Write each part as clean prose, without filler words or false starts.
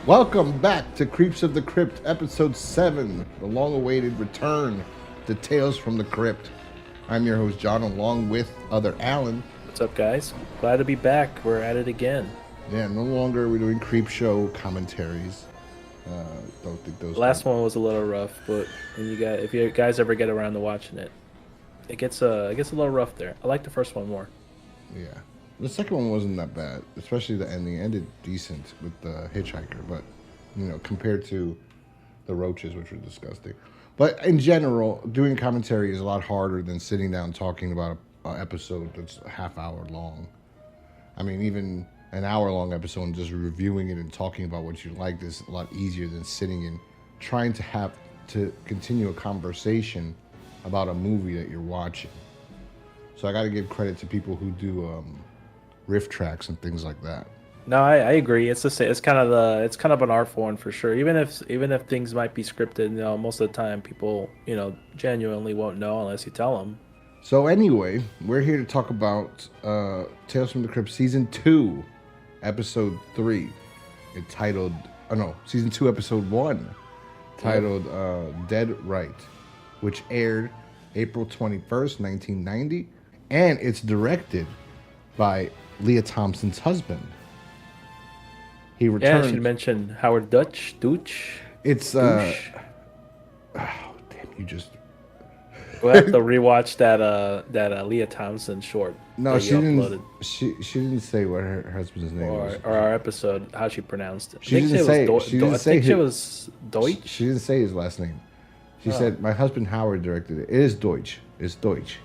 Welcome back to Creeps of the Crypt, Episode 7, the long-awaited return to Tales from the Crypt. I'm your host, John, along with other Alan. What's up, guys? Glad to be back. We're at it again. Yeah, no longer are we doing Creep Show commentaries. Don't think those... The last one was a little rough, but if you guys ever get around to watching it, it gets a little rough there. I like the first one more. Yeah. The second one wasn't that bad, especially the ending. It ended decent with the hitchhiker, but, compared to the roaches, which were disgusting. But in general, doing commentary is a lot harder than sitting down talking about an episode that's a half hour long. I mean, even an hour-long episode and just reviewing it and talking about what you liked is a lot easier than sitting and trying to continue a conversation about a movie that you're watching. So I got to give credit to people who do riff tracks and things like that. No, I agree. It's kind of an art form for sure. Even if things might be scripted, most of the time people genuinely won't know unless you tell them. So anyway, we're here to talk about Tales from the Crypt Season 2, Episode 3, Season 2, Episode 1, titled Dead Right, which aired April 21st, 1990, and it's directed by Leah Thompson's husband. He returned. Yeah, I should mention Howard Deutch. It's oh damn! You just. We'll have to rewatch that Leah Thompson short. No, she didn't. She didn't say what her husband's name was. Or our episode, how she pronounced it. She didn't say. I think it was Deutch. She didn't say his last name. She said my husband Howard directed it. It is Deutch. It's Deutch.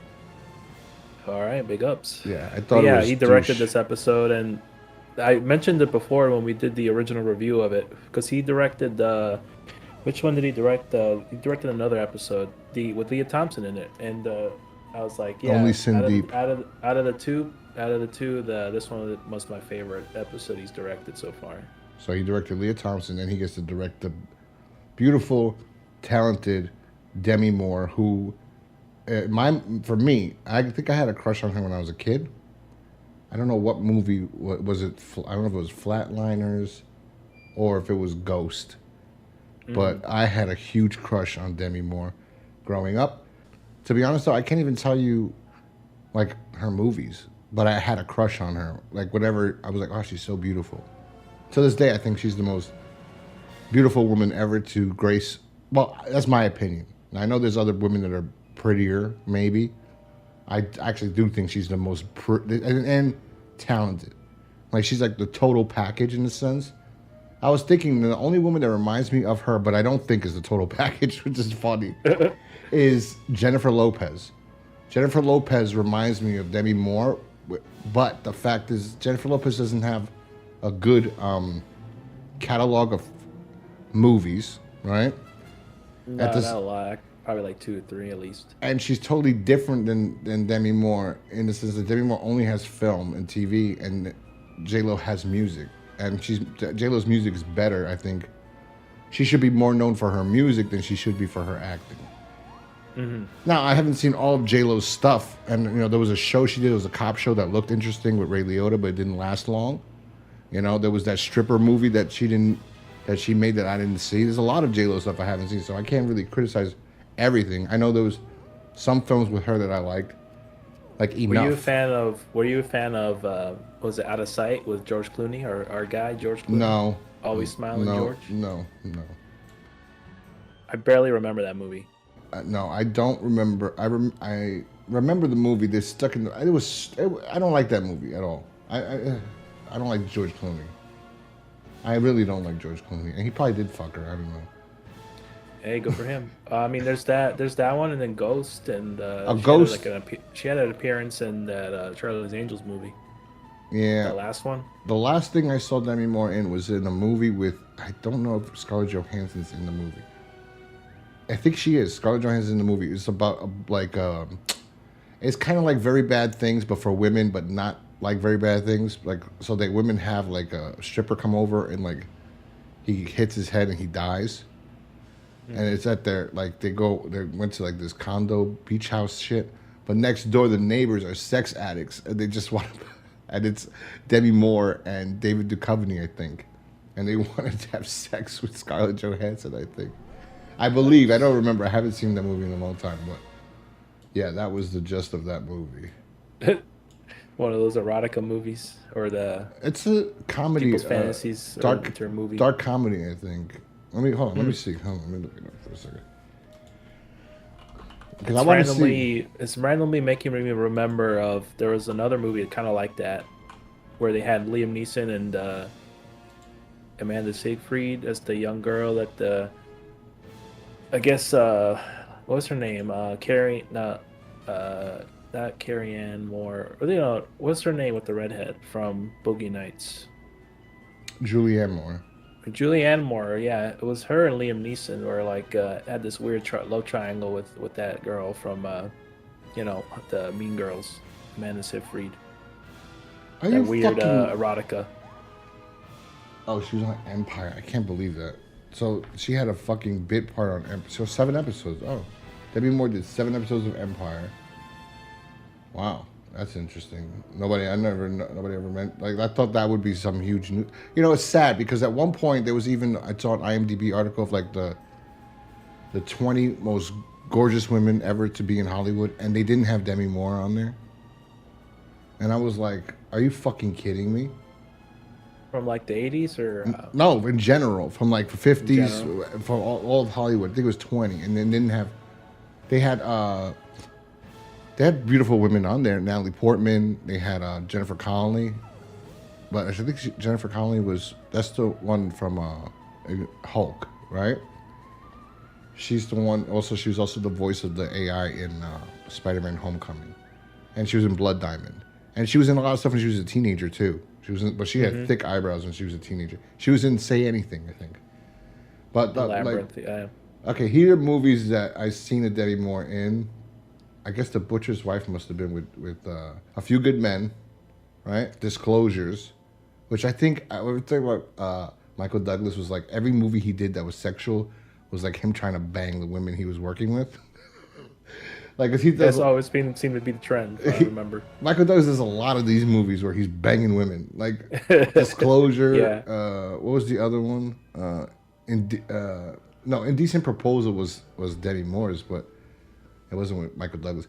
All right, big ups. Yeah, I thought. Yeah, he directed this episode, and I mentioned it before when we did the original review of it, because he directed. Which one did he direct? He directed another episode, with Leah Thompson in it, and I was like, yeah, only Sin Deep. Out of the two, this one was my favorite episode he's directed so far. So he directed Leah Thompson, and he gets to direct the beautiful, talented Demi Moore, who. For me, I think I had a crush on her when I was a kid. I don't know what movie was it. I don't know if it was Flatliners or if it was Ghost. But I had a huge crush on Demi Moore growing up. To be honest, though, I can't even tell you like her movies, but I had a crush on her. Like whatever, I was like, oh, she's so beautiful. To this day, I think she's the most beautiful woman ever to grace. Well, that's my opinion. I know there's other women that are prettier, maybe. I actually do think she's the most and talented. Like she's like the total package in a sense. I was thinking the only woman that reminds me of her, but I don't think is the total package, which is funny, is Jennifer Lopez. Jennifer Lopez reminds me of Demi Moore, but the fact is Jennifer Lopez doesn't have a good catalog of movies, right? No, not a lot. Probably like 2 or 3 at least. And she's totally different than Demi Moore in the sense that Demi Moore only has film and TV, and J-Lo has music. And J-Lo's music is better, I think. She should be more known for her music than she should be for her acting. Mm-hmm. Now, I haven't seen all of J-Lo's stuff. And, there was a show she did. It was a cop show that looked interesting with Ray Liotta, but it didn't last long. There was that stripper movie that she made that I didn't see. There's a lot of J-Lo stuff I haven't seen, so I can't really criticize everything. I know there was some films with her that I liked, like Enough. Were you a fan of was it Out of Sight with George Clooney, or our guy George Clooney? No. Always Smiling George? No. I barely remember that movie. No, I don't remember. I remember the movie. They're stuck in. I don't like that movie at all. I don't like George Clooney. I really don't like George Clooney, and he probably did fuck her. I don't know. Hey, good for him. I mean, there's that one, and then Ghost, and she had an appearance in that Charlie's Angels movie. Yeah. The last one. The last thing I saw Demi Moore in was in a movie with, I don't know if Scarlett Johansson's in the movie. I think she is. Scarlett Johansson's in the movie. It's about it's kind of like Very Bad Things, but for women, but not like Very Bad Things. Like, so that women have like a stripper come over and like he hits his head and he dies. And it's at their, like, they went to like this condo beach house shit, but next door the neighbors are sex addicts and they just want to, and it's Demi Moore and David Duchovny, I think. and they wanted to have sex with Scarlett Johansson. I think, I believe. I don't remember. I haven't seen that movie in a long time, but yeah, that was the gist of that movie. One of those erotica movies or the It's a comedy, people's fantasies or dark, into a movie. dark comedy. I think. Let me hold on. Let me see. Hold on. Let me look it up for a second. Because I want to see. It's randomly making me remember of there was another movie kind of like that where they had Liam Neeson and Amanda Seyfried as the young girl that the I guess what was her name? Carrie not Carrie Ann Moore. Or, what's her name with the redhead from Boogie Nights? Julianne Moore. Julianne Moore, yeah, it was her and Liam Neeson were like had this weird love triangle with that girl from the Mean Girls, Amanda Seyfried. Are That you weird fucking... erotica. Oh, she was on Empire. I can't believe that. So she had a fucking bit part on Empire. So 7 episodes. Oh, Debbie Moore did 7 episodes of Empire. Wow, that's interesting. Nobody ever meant, like, I thought that would be some huge news. It's sad because at one point there was even, I saw an IMDb article of like the 20 most gorgeous women ever to be in Hollywood, and they didn't have Demi Moore on there. And I was like, are you fucking kidding me? From like the 80s or No, in general, from like the 50s, from all of Hollywood. I think it was 20, and then didn't have. They had beautiful women on there. Natalie Portman. They had Jennifer Connelly, but I think Jennifer Connelly that's the one from Hulk, right? She's the one. Also, she was also the voice of the AI in Spider-Man: Homecoming, and she was in Blood Diamond, and she was in a lot of stuff when she was a teenager too. But she had thick eyebrows when she was a teenager. She was in Say Anything, I think. But Labyrinth, okay, here are movies that I've seen a Debbie Moore in. I guess The Butcher's Wife must have been with A Few Good Men, right? Disclosures, which I think I would think about Michael Douglas was like every movie he did that was sexual was like him trying to bang the women he was working with. Like, cause that's always seemed to be the trend. I remember Michael Douglas does a lot of these movies where he's banging women, like Disclosure. Yeah. What was the other one? Indecent Proposal was Demi Moore's, but it wasn't with Michael Douglas.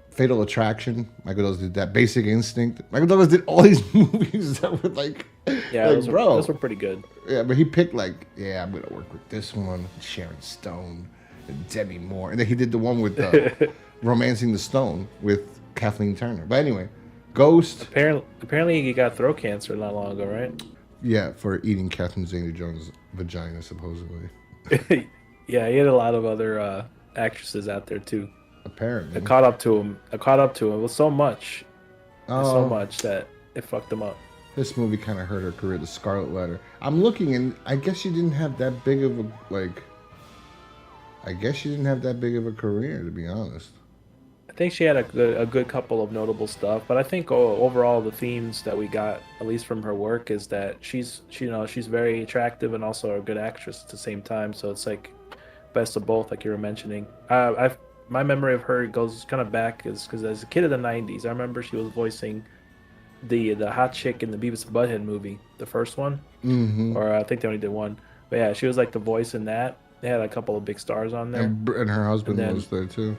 Fatal Attraction, Michael Douglas did that. Basic Instinct, Michael Douglas did all these movies that were like, those were pretty good. Yeah, but he picked I'm gonna work with this one, Sharon Stone, and Demi Moore, and then he did the one with Romancing the Stone with Kathleen Turner. But anyway, Ghost. Apparently he got throat cancer not long ago, right? Yeah, for eating Catherine Zeta-Jones' vagina, supposedly. Yeah, he had a lot of other actresses out there too. Apparently, I caught up to him. It was so much that it fucked him up. This movie kind of hurt her career. The Scarlet Letter. I'm looking, and I guess she didn't have that big of a career, to be honest. I think she had a good couple of notable stuff, but I think overall the themes that we got, at least from her work, is that she's very attractive and also a good actress at the same time. So it's like best of both, like you were mentioning. My memory of her goes kind of back is because as a kid of the '90s, I remember she was voicing the hot chick in the Beavis and Butthead movie, the first one, or I think they only did one. But yeah, she was like the voice in that. They had a couple of big stars on there, and her husband was there too.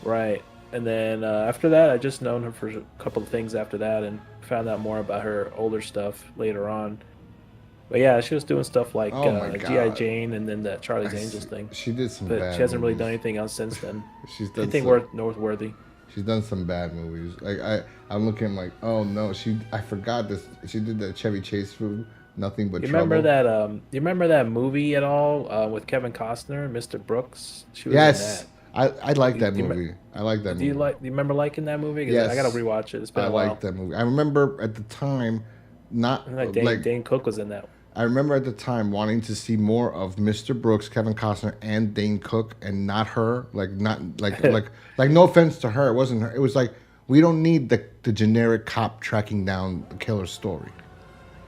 Right. And then after that, I just known her for a couple of things after that and found out more about her older stuff later on. But yeah, she was doing stuff like G.I. Jane and then the Charlie's Angels thing. She did some but bad she hasn't movies. really done anything else since then. She's done anything noteworthy. She's done some bad movies. Like I'm looking like, oh no, I forgot this. She did that Chevy Chase movie, Nothing But Trouble. You remember that movie at all with Kevin Costner, Mr. Brooks? She was in that. I like that movie. I like that movie. Do you remember liking that movie? Yes. I gotta rewatch it. It's been a while. I like that movie. I remember at the time, Dane Cook was in that. I remember at the time wanting to see more of Mr. Brooks, Kevin Costner, and Dane Cook, and not her. Like no offense to her, it wasn't her. It was like we don't need the generic cop tracking down the killer story,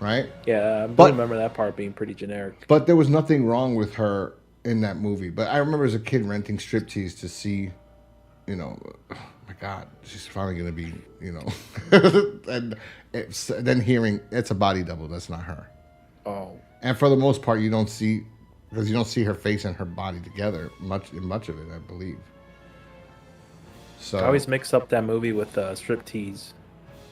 right? Yeah, I remember that part being pretty generic. But there was nothing wrong with her in that movie. But I remember as a kid renting striptease to see, oh my God, she's finally gonna be, and then hearing it's a body double. That's not her. Oh, And for the most part, you don't see because you don't see her face and her body together much of it, I believe. I So always mix up that movie with Striptease.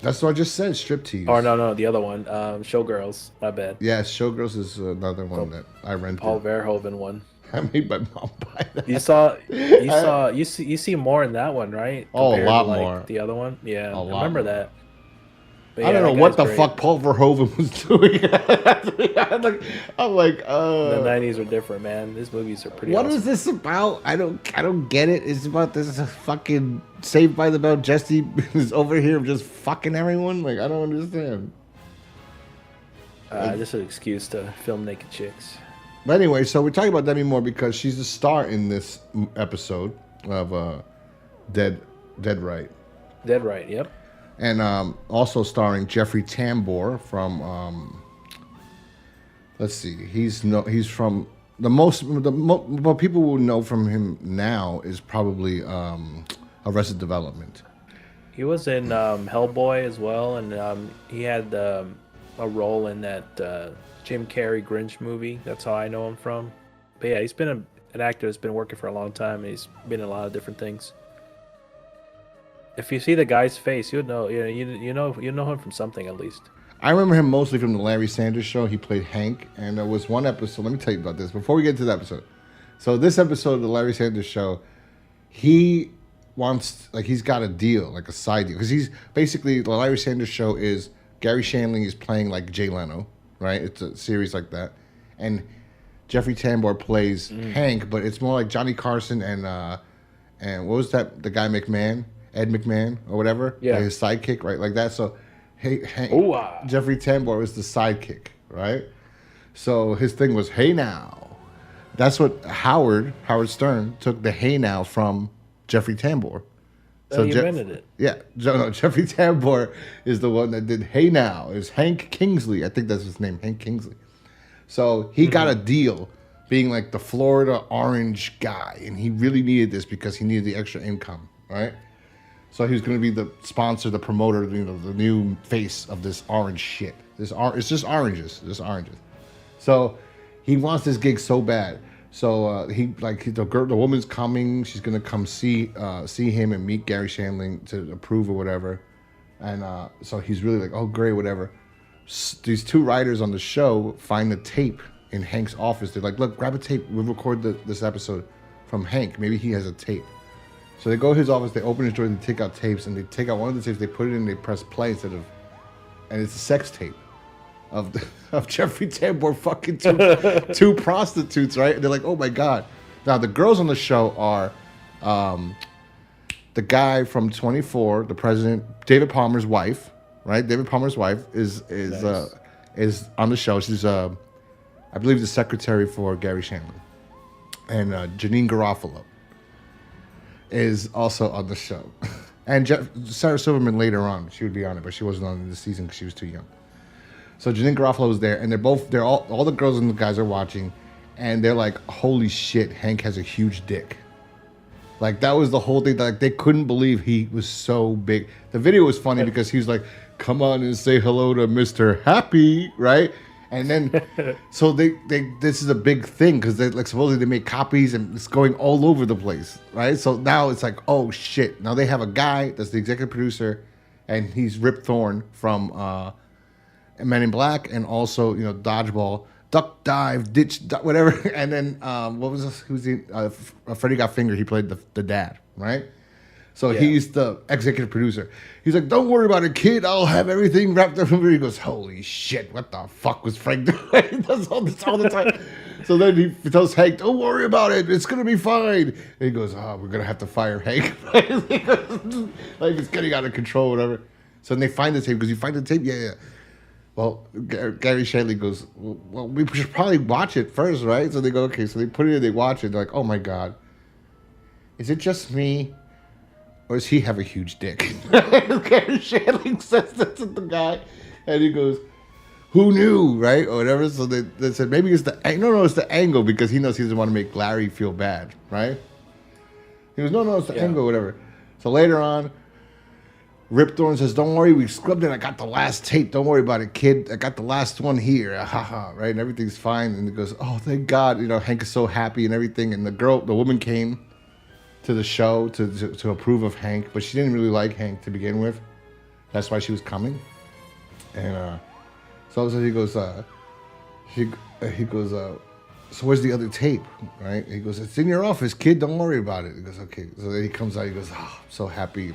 that's what I just said, Or striptease. no, the other one, Showgirls. My bad. Yeah, Showgirls is another one The that I rented. Paul Verhoeven one. I made my mom buy You that. saw, I- you see more in that one, right? oh, a Compared to lot like more. the other one. Yeah, A I lot remember more. that. But I yeah, don't know that what guy's the great. fuck Paul Verhoeven was doing. I'm like, The '90s are different, man. These movies are pretty what awesome. is this about? I don't get it. It's about this fucking Saved by the Bell. Jesse is over here just fucking everyone. Like I don't understand. Just an excuse to film naked chicks. But anyway, so we're talking about Demi Moore because she's the star in this episode of Dead Right, Dead right. Yep. and also starring Jeffrey Tambor from let's see, he's from what people will know from him now is probably Arrested Development. He was in Hellboy as well, and he had a role in that Jim Carrey Grinch movie. That's how I know him from. But yeah, he's been an actor that's been working for a long time. And he's been in a lot of different things. If you see the guy's face, you'd know. You know him from something at least. I remember him mostly from the Larry Sanders Show. He played Hank, and there was one episode. Let me tell you about this before we get to the episode. So this episode of the Larry Sanders Show, he wants he's got a deal, like a side deal, because he's basically the Larry Sanders Show is Gary Shandling is playing like Jay Leno, right? It's a series like that, and Jeffrey Tambor plays Hank, but it's more like Johnny Carson and what was that? The guy McMahon, Ed McMahon or whatever, Yeah. like his sidekick, right? Like that. So. Hey, Ooh-ah. Jeffrey Tambor was the sidekick, right? So his thing was, "Hey now." That's what Howard Stern took the "Hey now" from Jeffrey Tambor. So you invented it. Yeah, no, Jeffrey Tambor is the one that did "Hey now." Is Hank Kingsley? I think that's his name, Hank Kingsley. So he got a deal, being like the Florida orange guy, and he really needed this because he needed the extra income, right? So he was going to be the sponsor, the promoter, the new face of this orange shit. It's just oranges, So he wants this gig so bad. So the woman's coming. She's going to come see him and meet Gary Shandling to approve or whatever. And so he's really like, oh great, whatever. These two writers on the show find the tape in Hank's office. They're like, look, grab a tape. We'll record this episode from Hank. Maybe he has a tape. So they go to his office, they open his drawer, they take out tapes, and they take out one of the tapes, they put it in, they press play and it's a sex tape of Jeffrey Tambor fucking two prostitutes, right? And they're like, oh my god. Now the girls on the show are the guy from 24, the president, David Palmer's wife, right? David Palmer's wife is Nice. on the show. She's I believe the secretary for Gary Shandling, and Janine Garofalo is also on the show. And Sarah Silverman later on, she would be on it, but she wasn't on this season because she was too young. So Janine Garofalo was there, and they're all the girls and the guys are watching, and they're like, holy shit, Hank has a huge dick. Like that was the whole thing. Like they couldn't believe he was so big. The video was funny because he was like, come on and say hello to Mr. Happy, right? And then, so this is a big thing because they like supposedly they make copies and it's going all over the place, right? So now it's like, oh shit! Now they have a guy that's the executive producer, and he's Rip Thorne from Men in Black and also Dodgeball, Duck Dive, whatever. And then what was this? Who's the Freddy Got Fingered? He played the dad, right? So Yeah. he's the executive producer. He's like, don't worry about it, kid. I'll have everything wrapped up. He goes, holy shit, what the fuck was Frank doing? He does all this all the time. So then he tells Hank, don't worry about it. It's going to be fine. And he goes, oh, we're going to have to fire Hank. Like it's getting out of control, whatever. So then they find the tape. Because you find the tape? Yeah. Well, Gary Shandling goes, well, we should probably watch it first, right? So they go, okay. So they put it in, they watch it. They're like, oh my God. Is it just me? Or does he have a huge dick? Gary Shandling says that to the guy, and he goes, "Who knew, right?" Or whatever. So they said maybe it's it's the angle because he knows he doesn't want to make Larry feel bad, right? He goes, "No, it's the angle, whatever." So later on, Rip Thorne says, "Don't worry, we scrubbed it. I got the last tape. Don't worry about it, kid. I got the last one here. Haha, right? And everything's fine." And he goes, "Oh, thank God." You know, Hank is so happy and everything. And the woman came to the show to approve of Hank, but she didn't really like Hank to begin with. That's why she was coming. And so all of a sudden he goes, he goes, "So where's the other tape?" Right? He goes, "It's in your office, kid. Don't worry about it." He goes, "Okay." So then he comes out. He goes, "Oh, I'm so happy.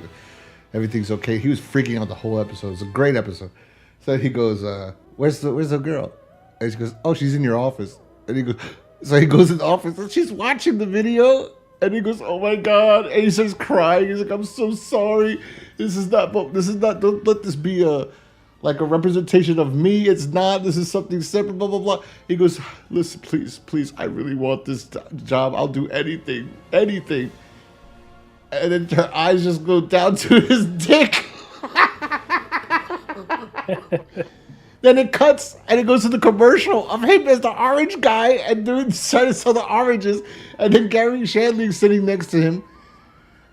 Everything's okay." He was freaking out the whole episode. It's a great episode. So he goes, where's the girl?" And she goes, "Oh, she's in your office." And he goes, so he goes in the office and she's watching the video. And he goes, "Oh my God." And he starts crying. He's like, "I'm so sorry. This is not, don't let this be like a representation of me. It's not. This is something separate, blah, blah, blah." He goes, "Listen, please, I really want this job. I'll do anything. And then her eyes just go down to his dick. Then it cuts and it goes to the commercial of him as the orange guy and trying to sell the oranges. And then Gary Shandling's sitting next to him,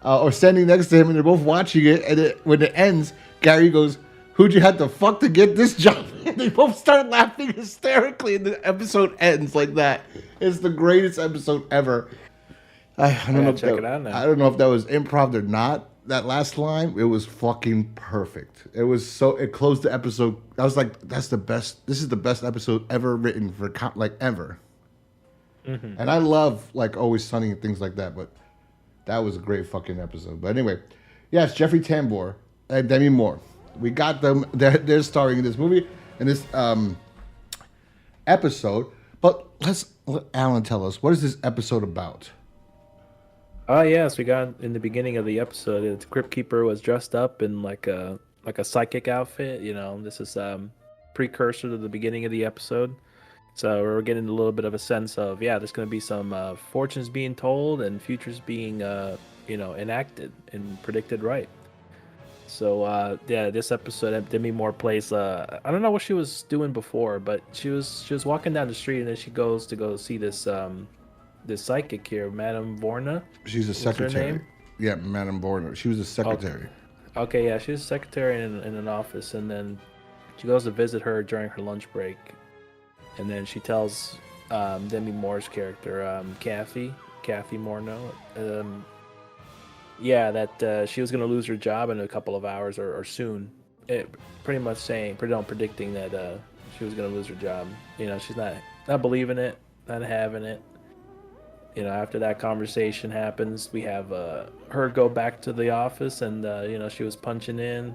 or standing next to him, and they're both watching it. And when it ends, Gary goes, "Who'd you have to fuck to get this job?" And they both start laughing hysterically, and the episode ends like that. It's the greatest episode ever. I don't know. Check it out now. I don't know if that was improv or not. That last line, it was fucking perfect. It was so. It closed the episode. I was like, "That's the best. This is the best episode ever written for ever." Mm-hmm. And I love like Always Sunny and things like that, but that was a great fucking episode. But anyway, yes, Jeffrey Tambor and Demi Moore. We got them. They're starring in this movie, in this episode. But let Alan tell us, what is this episode about? Oh yes, we got in the beginning of the episode. The Crypt Keeper was dressed up in like a psychic outfit. You know, this is precursor to the beginning of the episode. So we're getting a little bit of a sense of there's going to be some fortunes being told and futures being enacted and predicted right. So this episode, Demi Moore plays. I don't know what she was doing before, but she was walking down the street and then she goes to go see this psychic here, Madame Vorna. She's a secretary. Her name? Yeah, Madame Vorna. She was a secretary. Okay, yeah, she was a secretary in an office, and then she goes to visit her during her lunch break, and then she tells Demi Moore's character, Cathy Marno, that she was going to lose her job in a couple of hours or soon. Pretty much predicting that she was going to lose her job. You know, she's not believing it, not having it. You know, after that conversation happens, we have her go back to the office, and she was punching in,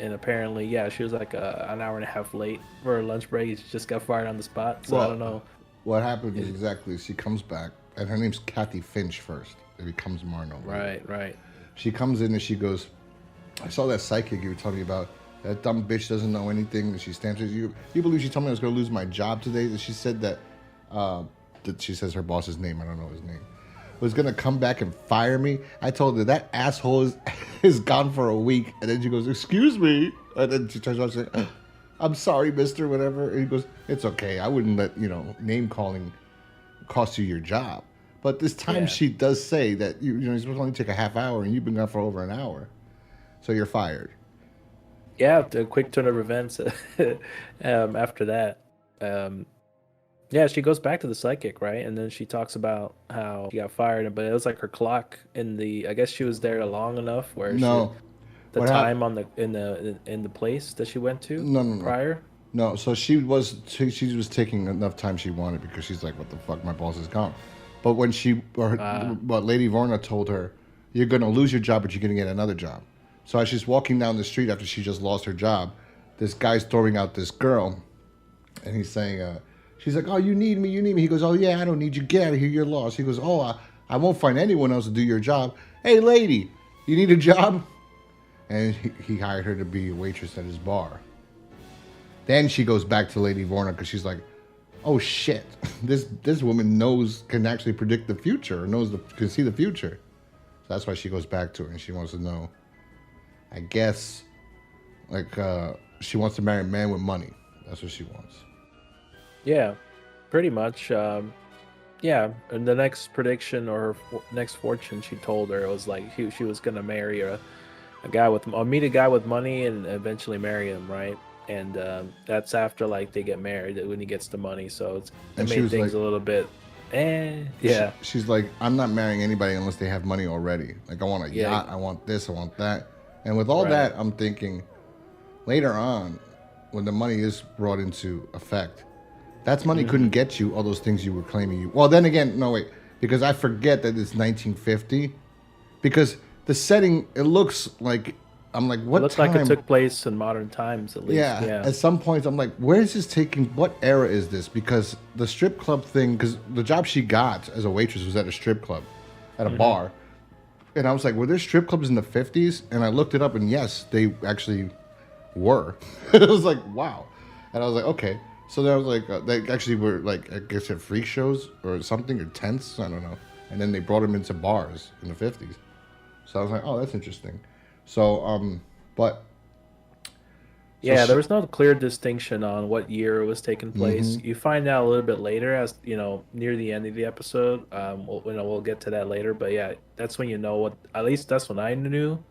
and apparently, she was like an hour and a half late for her lunch break. She just got fired on the spot. So I don't know what happened exactly. She comes back, and her name's Cathy Finch first. It becomes Marno. Right. She comes in and she goes, "I saw that psychic you were telling me about. That dumb bitch doesn't know anything." And she stamps. You believe she told me I was going to lose my job today? And she said that. She says her boss's name. I don't know his name. Was gonna come back and fire me. I told her that asshole is gone for a week, and then she goes, "Excuse me," and then she turns around and says, "I'm sorry, Mister," whatever. And he goes, "It's okay. I wouldn't let name calling cost you your job." But this time she does say that you're supposed to only take a half hour, and you've been gone for over an hour, so you're fired. Yeah, the quick turn of events after that. She goes back to the psychic, right? And then she talks about how she got fired, but it was like her clock I guess she was there long enough where the time on in the place that she went to prior. No, so she was taking enough time she wanted because she's like, "What the fuck, my boss is gone." But when what Lady Vorna told her, "You're gonna lose your job, but you're gonna get another job." So as she's walking down the street after she just lost her job, this guy's throwing out this girl, and he's saying, she's like, "Oh, you need me. He goes, "Oh, yeah, I don't need you. Get out of here. You're lost." He goes, "Oh, I won't find anyone else to do your job. Hey, lady, you need a job?" And he hired her to be a waitress at his bar. Then she goes back to Lady Vorna because she's like, "Oh, shit. This woman can actually predict the future, can see the future." So that's why she goes back to her and she wants to know, I guess, she wants to marry a man with money. That's what she wants. Yeah, pretty much. And the next prediction or next fortune she told her was like she was gonna marry I'll meet a guy with money and eventually marry him, right? And that's after like they get married when he gets the money. So it And she made was things like, a little bit, yeah, she's like, I'm not marrying anybody unless they have money already. Like, I want a yeah, yacht, I want this, I want that. And with all right. that, I'm thinking later on, when the money is brought into effect, that's money couldn't Hmm. get you all those things you were claiming you. Well, then again, no wait, because I forget that it's 1950. Because the setting, it looks like I'm like, It what looks like it time? took place in modern times, at least. Yeah, Yeah. at some points I'm like, where is this taking? What era is this? Because the strip club thing, because the job she got as a waitress was at a strip club, at a Hmm. bar, and I was like, were there strip clubs in the 50s? And I looked it up, and yes, they actually were. It was like, wow, and I was like, okay. So then I was like, they actually were like, I guess at freak shows or something or tents, I don't know. And then they brought them into bars in the 50s. So I was like, oh, that's interesting. So, but so Yeah, there she, was no clear distinction on what year it was taking place. mm-hmm. You find out a little bit later, as near the end of the episode. We'll get to that later, but yeah, that's when you know what. At least that's when I knew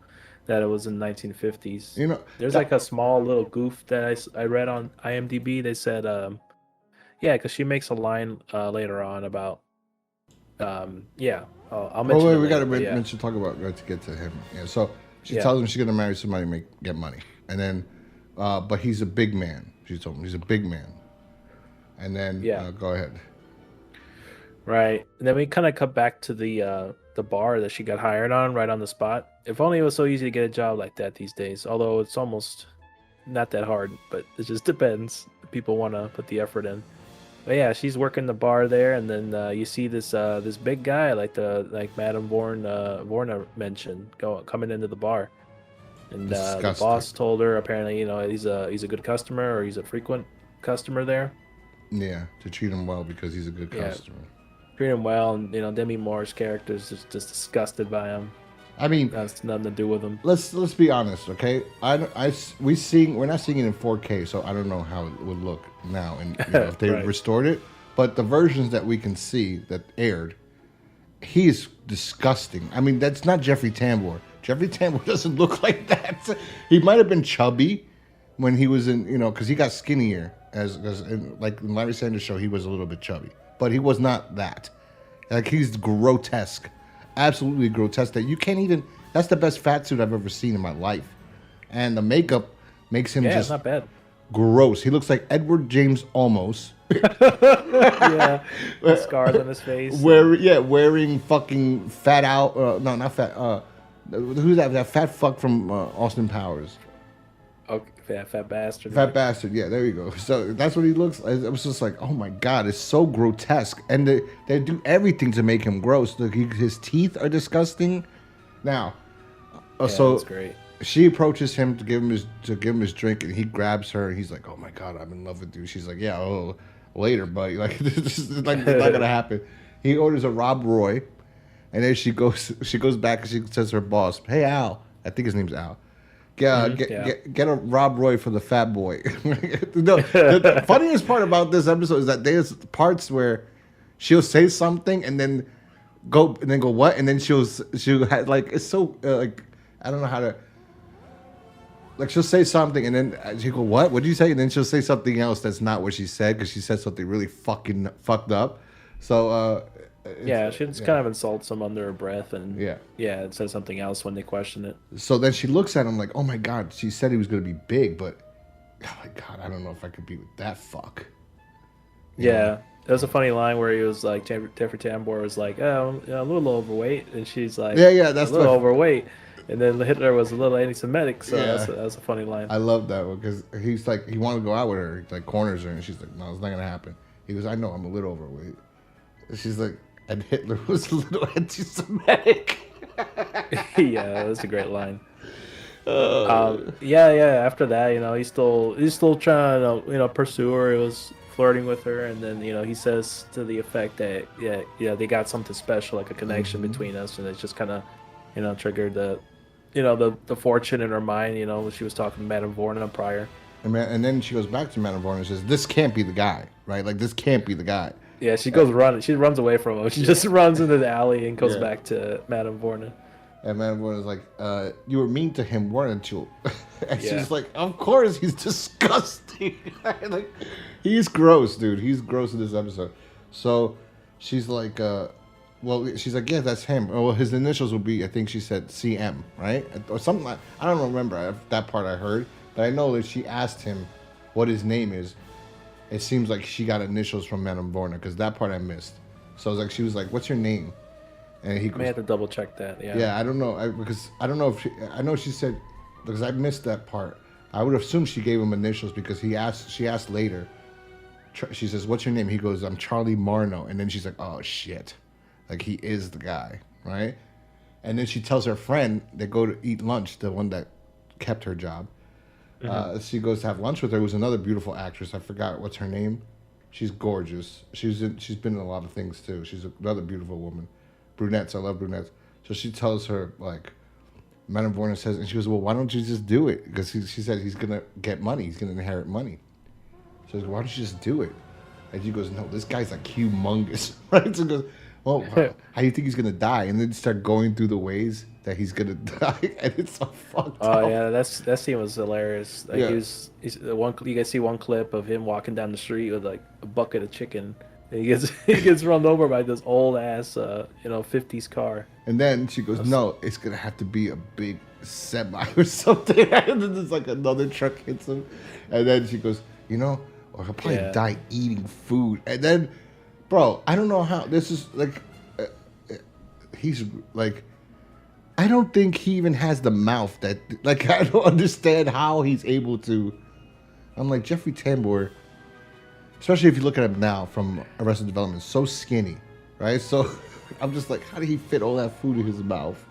that it was in 1950s. You know There's like that. a small little goof that I read on IMDb. They said, yeah, because she makes a line later on about, yeah, I'll Oh mention wait, it we got later, to but yeah, mention talk about to get to him. Yeah. So she yeah, tells him she's gonna marry somebody, get money, and then, but he's a big man. She told him he's a big man, and then yeah. go ahead. Right. And then we kind of cut back to the bar that she got hired on right on the spot. If only it was so easy to get a job like that these days. Although it's almost not that hard, but it just depends. People want to put the effort in. But yeah, she's working the bar there, and then you see this big guy like Madame Vorna mentioned coming into the bar, and the Disgusting. boss told her apparently he's a good customer or he's a frequent customer there. Yeah, to treat him well because he's a good Yeah, customer. treat him well, and Demi Moore's character is just disgusted by him. I mean, That's nothing to do with him. let's be honest, okay? We're not seeing it in 4K, so I don't know how it would look now, and if they Right. restored it. But the versions that we can see that aired, he's disgusting. I mean, that's not Jeffrey Tambor. Jeffrey Tambor doesn't look like that. He might have been chubby when he was in, because he got skinnier like in Larry Sanders' show, he was a little bit chubby, but he was not that. Like he's grotesque, absolutely grotesque. That you can't even. That's the best fat suit I've ever seen in my life, and the makeup makes him Yeah, it's just not bad. gross. He looks like Edward James Olmos. Yeah, scars on his face. Wearing fucking fat out. No, not fat. Who's that? That fat fuck from Austin Powers. Oh, fat bastard. Fat bastard. Yeah, there you go. So that's what he looks like. It was just like, oh my god, it's so grotesque, and they do everything to make him gross. Like his teeth are disgusting. Now, Yeah, so that's great. she approaches him to give him his drink, and he grabs her, and he's like, "Oh my god, I'm in love with you." She's like, "Yeah, oh, later, buddy." Like this is like it's not gonna happen. He orders a Rob Roy, and then she goes back and she says to her boss, "Hey Al, I think his name's Al. Yeah, Yeah. get a Rob Roy for the fat boy." No, the funniest part about this episode is that there's parts where she'll say something and then go what, and then she'll like it's so like I don't know how to. Like she'll say something and then she go, "What? What did you say?" And then she'll say something else that's not what she said because she said something really fucking fucked up. So Yeah, she just kind of insults him under her breath, and yeah. it says something else when they question it. So then she looks at him like, "Oh my god!" She said he was gonna be big, but oh my god, I don't know if I could be with that fuck. You know? Yeah, there was a funny line where he was like, Jeffrey Tambor was like, "Oh, a little overweight," and she's like, Yeah, that's a little my. overweight," and then Hitler was a little anti-Semitic, so Yeah. that's a funny line. I love that one because he's like he wanted to go out with her, he, like corners her, and she's like, "No, it's not gonna happen." He goes, "I know, I'm a little overweight." And she's like, "And Hitler was a little anti-Semitic." Yeah, that's a great line. Yeah. After that, he's still trying to pursue her. He was flirting with her, and then he says to the effect that they got something special, like a connection between us, and it's just kind of triggered the fortune in her mind. When she was talking to Madame Vorna prior. And then she goes back to Madame Vorna and says, "This can't be the guy, right? Like this can't be the guy." Yeah, she goes running. She runs away from him. She just runs into the alley and goes Yeah. back to Madame Vorna. And Madame Vorna's like, you were mean to him, weren't you? And Yeah. she's like, of course, he's disgusting. Like, he's gross, dude. He's gross in this episode. So she's like, well, she's like, yeah, that's him. Oh, well, his initials will be, I think she said CM, right? Or something like, I don't remember that part I heard, but I know that she asked him what his name is. It seems like she got initials from Madame Vorna, because that part I missed. So I was like, she was like, what's your name? And he I may have to double check that. Yeah. yeah, I don't know, because I don't know if I know she said, because I missed that part. I would assume she gave him initials because she asked later. She says, "What's your name?" He goes, "I'm Charlie Marno," and then she's like, "Oh shit, like he is the guy, right?" And then she tells her friend they go to eat lunch, the one that kept her job. She goes to have lunch with her. Who's another beautiful actress. I forgot what's her name. She's gorgeous. She's been in a lot of things too. She's another beautiful woman. Brunettes, I love brunettes. So she tells her, like, Madame Vorna says, and she goes, well, why don't you just do it? Because she said he's going to get money. He's going to inherit money. So she goes, why don't you just do it? And she goes, no, this guy's like humongous. Right? So she goes, well, how do you think he's going to die? And then start going through the ways that he's going to die. And it's so fucked up. Oh yeah, that scene was hilarious. Like Yeah. he's one. You guys see one clip of him walking down the street with like a bucket of chicken. And he gets run over by this old ass 50s car. And then she goes, no, it's going to have to be a big semi or something. And then there's like another truck hits him. And then she goes, or he'll probably die eating food. And then, bro, I don't know how. This is like, he's like, I don't think he even has the mouth that, like, I don't understand how he's able to. I'm like, Jeffrey Tambor, especially if you look at him now from Arrested Development, so skinny, right? So I'm just like, how did he fit all that food in his mouth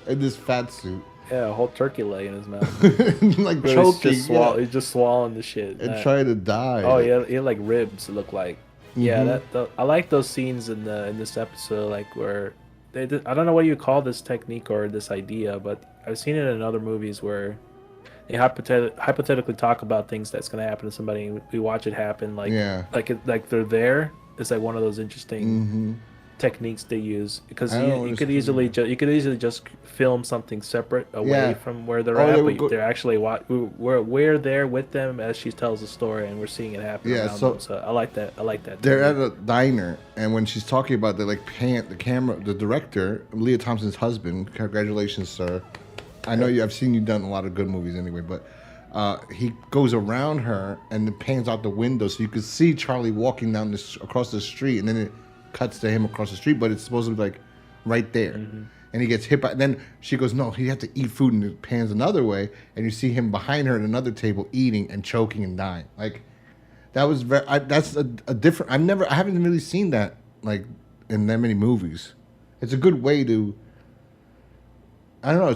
in this fat suit? Yeah, a whole turkey leg in his mouth. Like But choking. He's just swallowing the shit. And trying to die. Oh yeah, he had like ribs. It looked like. Yeah, I like those scenes in this episode, like where I don't know what you call this technique or this idea, but I've seen it in other movies where they hypothetically talk about things that's going to happen to somebody, and we watch it happen. Like like they're there. It's like one of those interesting techniques they use, because you could easily just film something separate away from where they're at, but they're actually we're there with them as she tells the story, and we're seeing it happen around them. So I like that. They're at a diner, and when she's talking about the the director, Leah Thompson's husband, congratulations, sir. I know I've seen you done a lot of good movies anyway, but he goes around her and it pans out the window so you could see Charlie walking down across the street, and then it cuts to him across the street, but it's supposed to be like right there. And he gets hit by. Then she goes, "No, he had to eat food," and it pans another way, and you see him behind her at another table eating and choking and dying. Like that was that's a different. I haven't really seen that like in that many movies. It's a good way to. I don't know.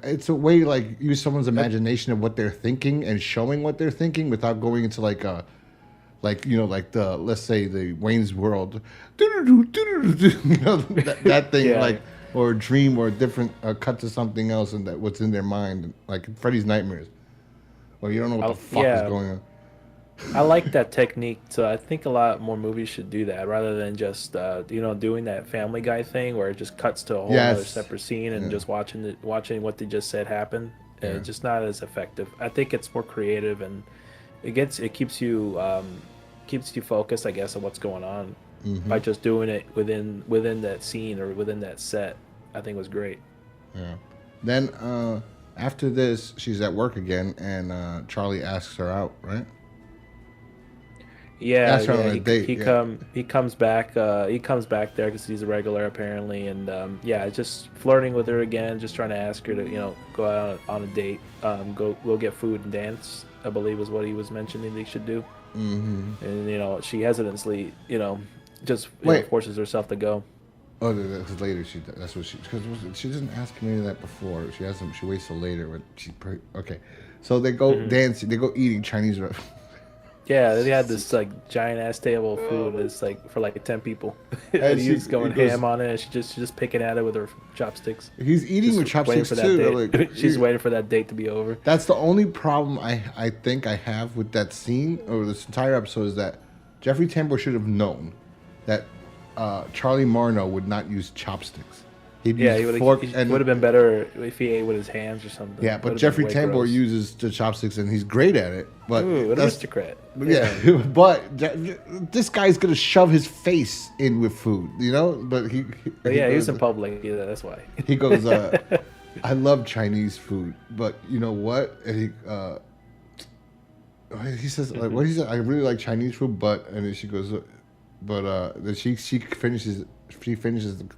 It's a way to, like, use someone's imagination of what they're thinking and showing what they're thinking without going into like the, let's say, the Wayne's World, that thing, like, or a dream or a different cut to something else and that what's in their mind, like Freddy's Nightmares, or you don't know what the fuck is going on. I like that technique, so I think a lot more movies should do that rather than just doing that Family Guy thing where it just cuts to a whole other separate scene and just watching what they just said happen. It's just not as effective. I think it's more creative, and it keeps you focused, I guess, on what's going on by just doing it within that scene or within that set. I think was great. Yeah. Then after this, she's at work again, and Charlie asks her out, right? Yeah, he comes back there because he's a regular apparently, and just flirting with her again, just trying to ask her to go out on a date, go get food and dance, I believe is what he was mentioning they should do. And she hesitantly just forces herself to go. Oh, because later because she doesn't ask me that before. She waits till later when okay. So they go dancing, they go eating Chinese. Yeah, they had this like giant ass table of food. It's like for like 10 people. And he's going ham on it. And she's just picking at it with her chopsticks. He's eating with chopsticks too. She's waiting for that date to be over. That's the only problem I think I have with that scene or this entire episode is that Jeffrey Tambor should have known that Charlie Marno would not use chopsticks. He'd Yeah, use fork it and would have been better if he ate with his hands or something. yeah, but Would've been Jeffrey way Tambor gross. uses the chopsticks and he's great at it. But Ooh, an that's aristocrat. yeah, but this guy's gonna shove his face in with food, you know. But But he yeah, he goes was in public. Yeah, that's why. he goes. I love Chinese food, but you know what? And he says like what he said. I really like Chinese food, but and then she goes, but then she finishes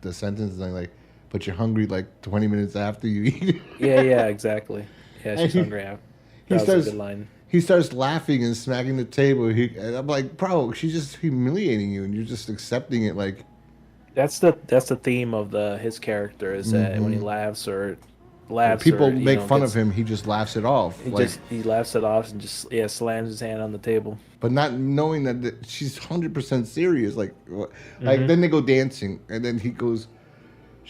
the sentence and like, but you're hungry like 20 minutes after you eat. Yeah, exactly. Yeah, And she's hungry out. He That was a starts good line. he starts laughing and smacking the table. And I'm like, bro, she's just humiliating you, and you're just accepting it. Like, That's the theme of his character is that when he laughs or people you make know, fun gets, of him, he just laughs it off. Like, he laughs it off and just slams his hand on the table. but not knowing that she's 100% serious. Like, like then they go dancing, and then she goes.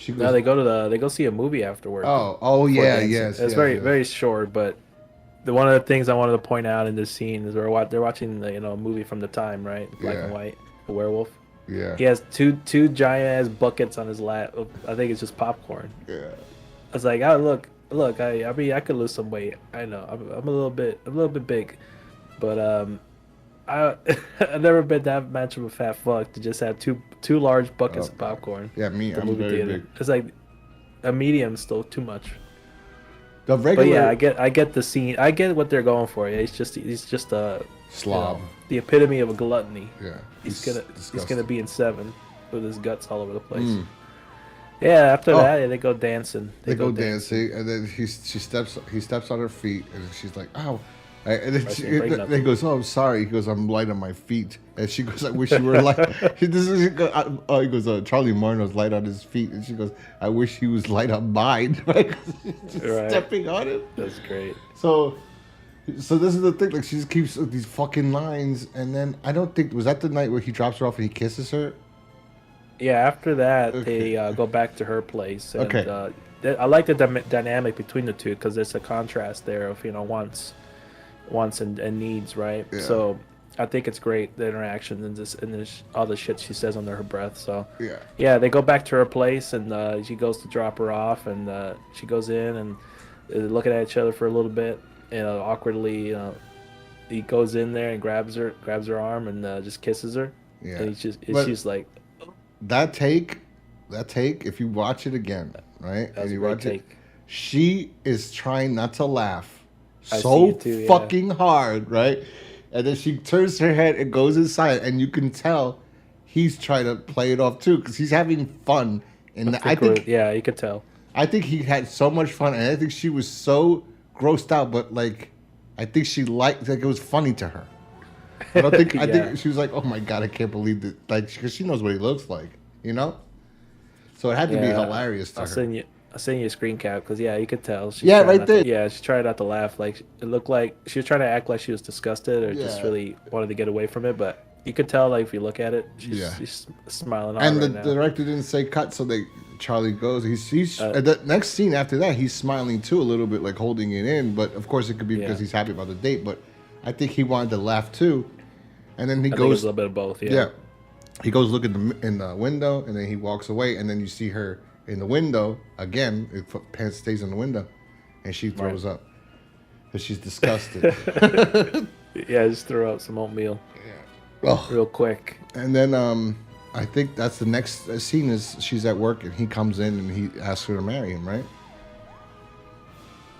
No, they go see a movie afterward. Oh before yeah, dancing. yes. It's very short, but one of the things I wanted to point out in this scene is they're watching a movie from the time, right? Black and white, the werewolf. Yeah. He has two giant ass buckets on his lap. I think it's just popcorn. Yeah. I was like, oh look, I mean I could lose some weight. I know I'm a little bit big, but I've never been that much of a fat fuck to just have two large buckets of popcorn. Yeah, me. at the I'm movie very theater. big. It's like a medium still too much. The regular. But yeah, I get the scene. I get what they're going for. Yeah, he's just a slob. The epitome of a gluttony. Yeah. He's gonna disgusting. be in 7 with his guts all over the place. Yeah, after that, yeah, they go dancing. They go dancing, and then he steps on her feet, and she's like, "Ow!" And then he goes, "Oh, I'm sorry." He goes, "I'm light on my feet," and she goes, "I wish you were light." He goes, "Charlie Marno's light on his feet," and she goes, "I wish he was light on mine." Right? Just stepping on him. That's great. So this is the thing. Like she just keeps these fucking lines, and then I don't think was that the night where he drops her off and he kisses her. Yeah, after that, they go back to her place. And, Okay. I like the dynamic between the two because there's a contrast there of wants and needs, right? Yeah. So I think it's great the interaction and this all the shit she says under her breath. So yeah, they go back to her place and she goes to drop her off and she goes in and they're looking at each other for a little bit. Awkwardly, he goes in there and grabs her arm and just kisses her. Yeah. And she's like. That take, if you watch it again, right? That was a great take. She is trying not to laugh I so see it too, yeah. fucking hard, right? And then she turns her head and goes inside, and you can tell he's trying to play it off too, because he's having fun. And I think yeah, you could tell. I think he had so much fun, and I think she was so grossed out, but like, I think she liked like it was funny to her. I don't think. I think she was like, "Oh my god, I can't believe that!" Like, because she knows what he looks like, you know. So it had to be hilarious to her. I'll send you a screen cap because you could tell. Right there. She tried not to laugh. Like it looked like she was trying to act like she was disgusted or just really wanted to get away from it. But you could tell, like if you look at it, she's smiling. And the director didn't say cut, so Charlie goes. He's the next scene after that, he's smiling too a little bit, like holding it in. But of course, it could be because he's happy about the date. But I think he wanted to laugh too. And then he goes. Think it's a little bit of both. Yeah. He goes look in the window, and then he walks away, and then you see her in the window again. Pants stays in the window, and she throws up because she's disgusted. I just threw out some oatmeal. Real quick. And then I think that's the next scene is she's at work, and he comes in and he asks her to marry him, right?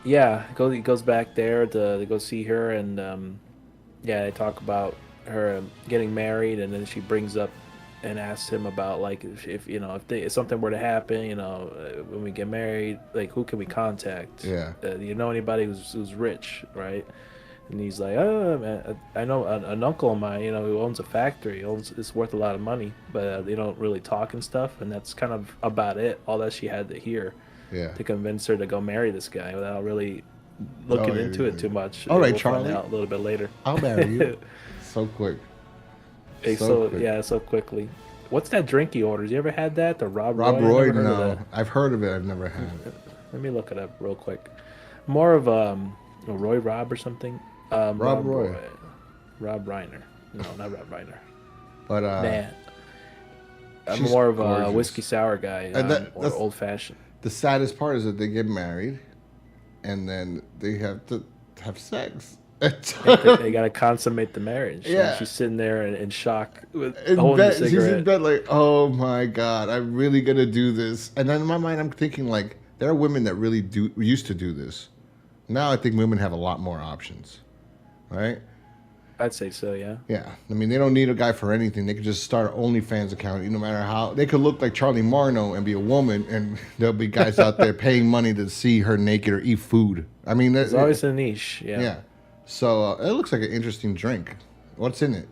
Yeah, he goes back there to go see her, and they talk about her getting married, and then she brings up and asks him about like if something were to happen, when we get married, like who can we contact? Do you know anybody who's rich, right? And he's like, oh man, I know an uncle of mine, who owns a factory. It's worth a lot of money, but they don't really talk and stuff, and that's kind of about it. All that she had to hear to convince her to go marry this guy without really looking into it too much. All right, we'll Charlie. find out a little bit later. I'll marry you. So quick. So quickly. What's that drink he orders? You ever had that? The Rob Roy? No. I've heard of it. I've never had it. Let me look it up real quick. More of a Roy Rob or something. Rob Roy. Rob Reiner. No, not Rob Reiner. But man. I'm She's more of a gorgeous. whiskey sour guy, And or that's old fashioned. the saddest part is that they get married, and then they have to have sex. They gotta consummate the marriage, and Yeah. she's sitting there in shock, with In holding the bed, she's in cigarette. bed like, oh my god, I'm really gonna do this. And then in my mind, I'm thinking like, there are women that really used to do this. Now I think women have a lot more options, right? I'd say so, yeah. Yeah, I mean, they don't need a guy for anything. They could just start an OnlyFans account, no matter how. They could look like Charlie Marno and be a woman, and there'll be guys out there paying money to see her naked or eat food. I mean, There's always a niche, yeah. yeah. So it looks like an interesting drink. What's in it?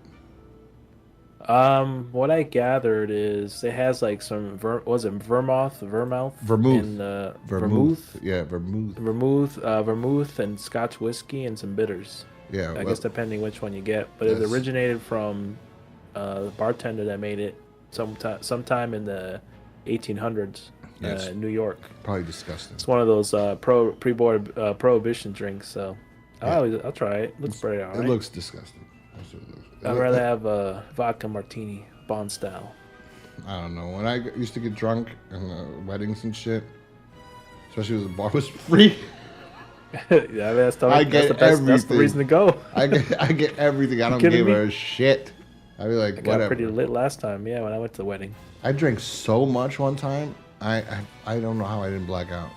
What I gathered is it has like some vermouth, Vermouth. and Vermouth. Yeah, vermouth. vermouth and Scotch whiskey and some bitters. Yeah, I guess depending which one you get, but it originated from the bartender that made it sometime in the 1800s in New York. Probably disgusting. It's one of those prohibition drinks, so I'll try it. Looks pretty alright. It looks disgusting. That's what it looks. I'd rather have a vodka martini, Bond style. I don't know. When I used to get drunk in weddings and shit, especially when the bar was free. Yeah, I mean, that's the reason to go. I get everything. I don't give a shit. I'd be like, I got whatever. pretty lit last time, yeah, when I went to the wedding. I drank so much one time. I don't know how I didn't black out.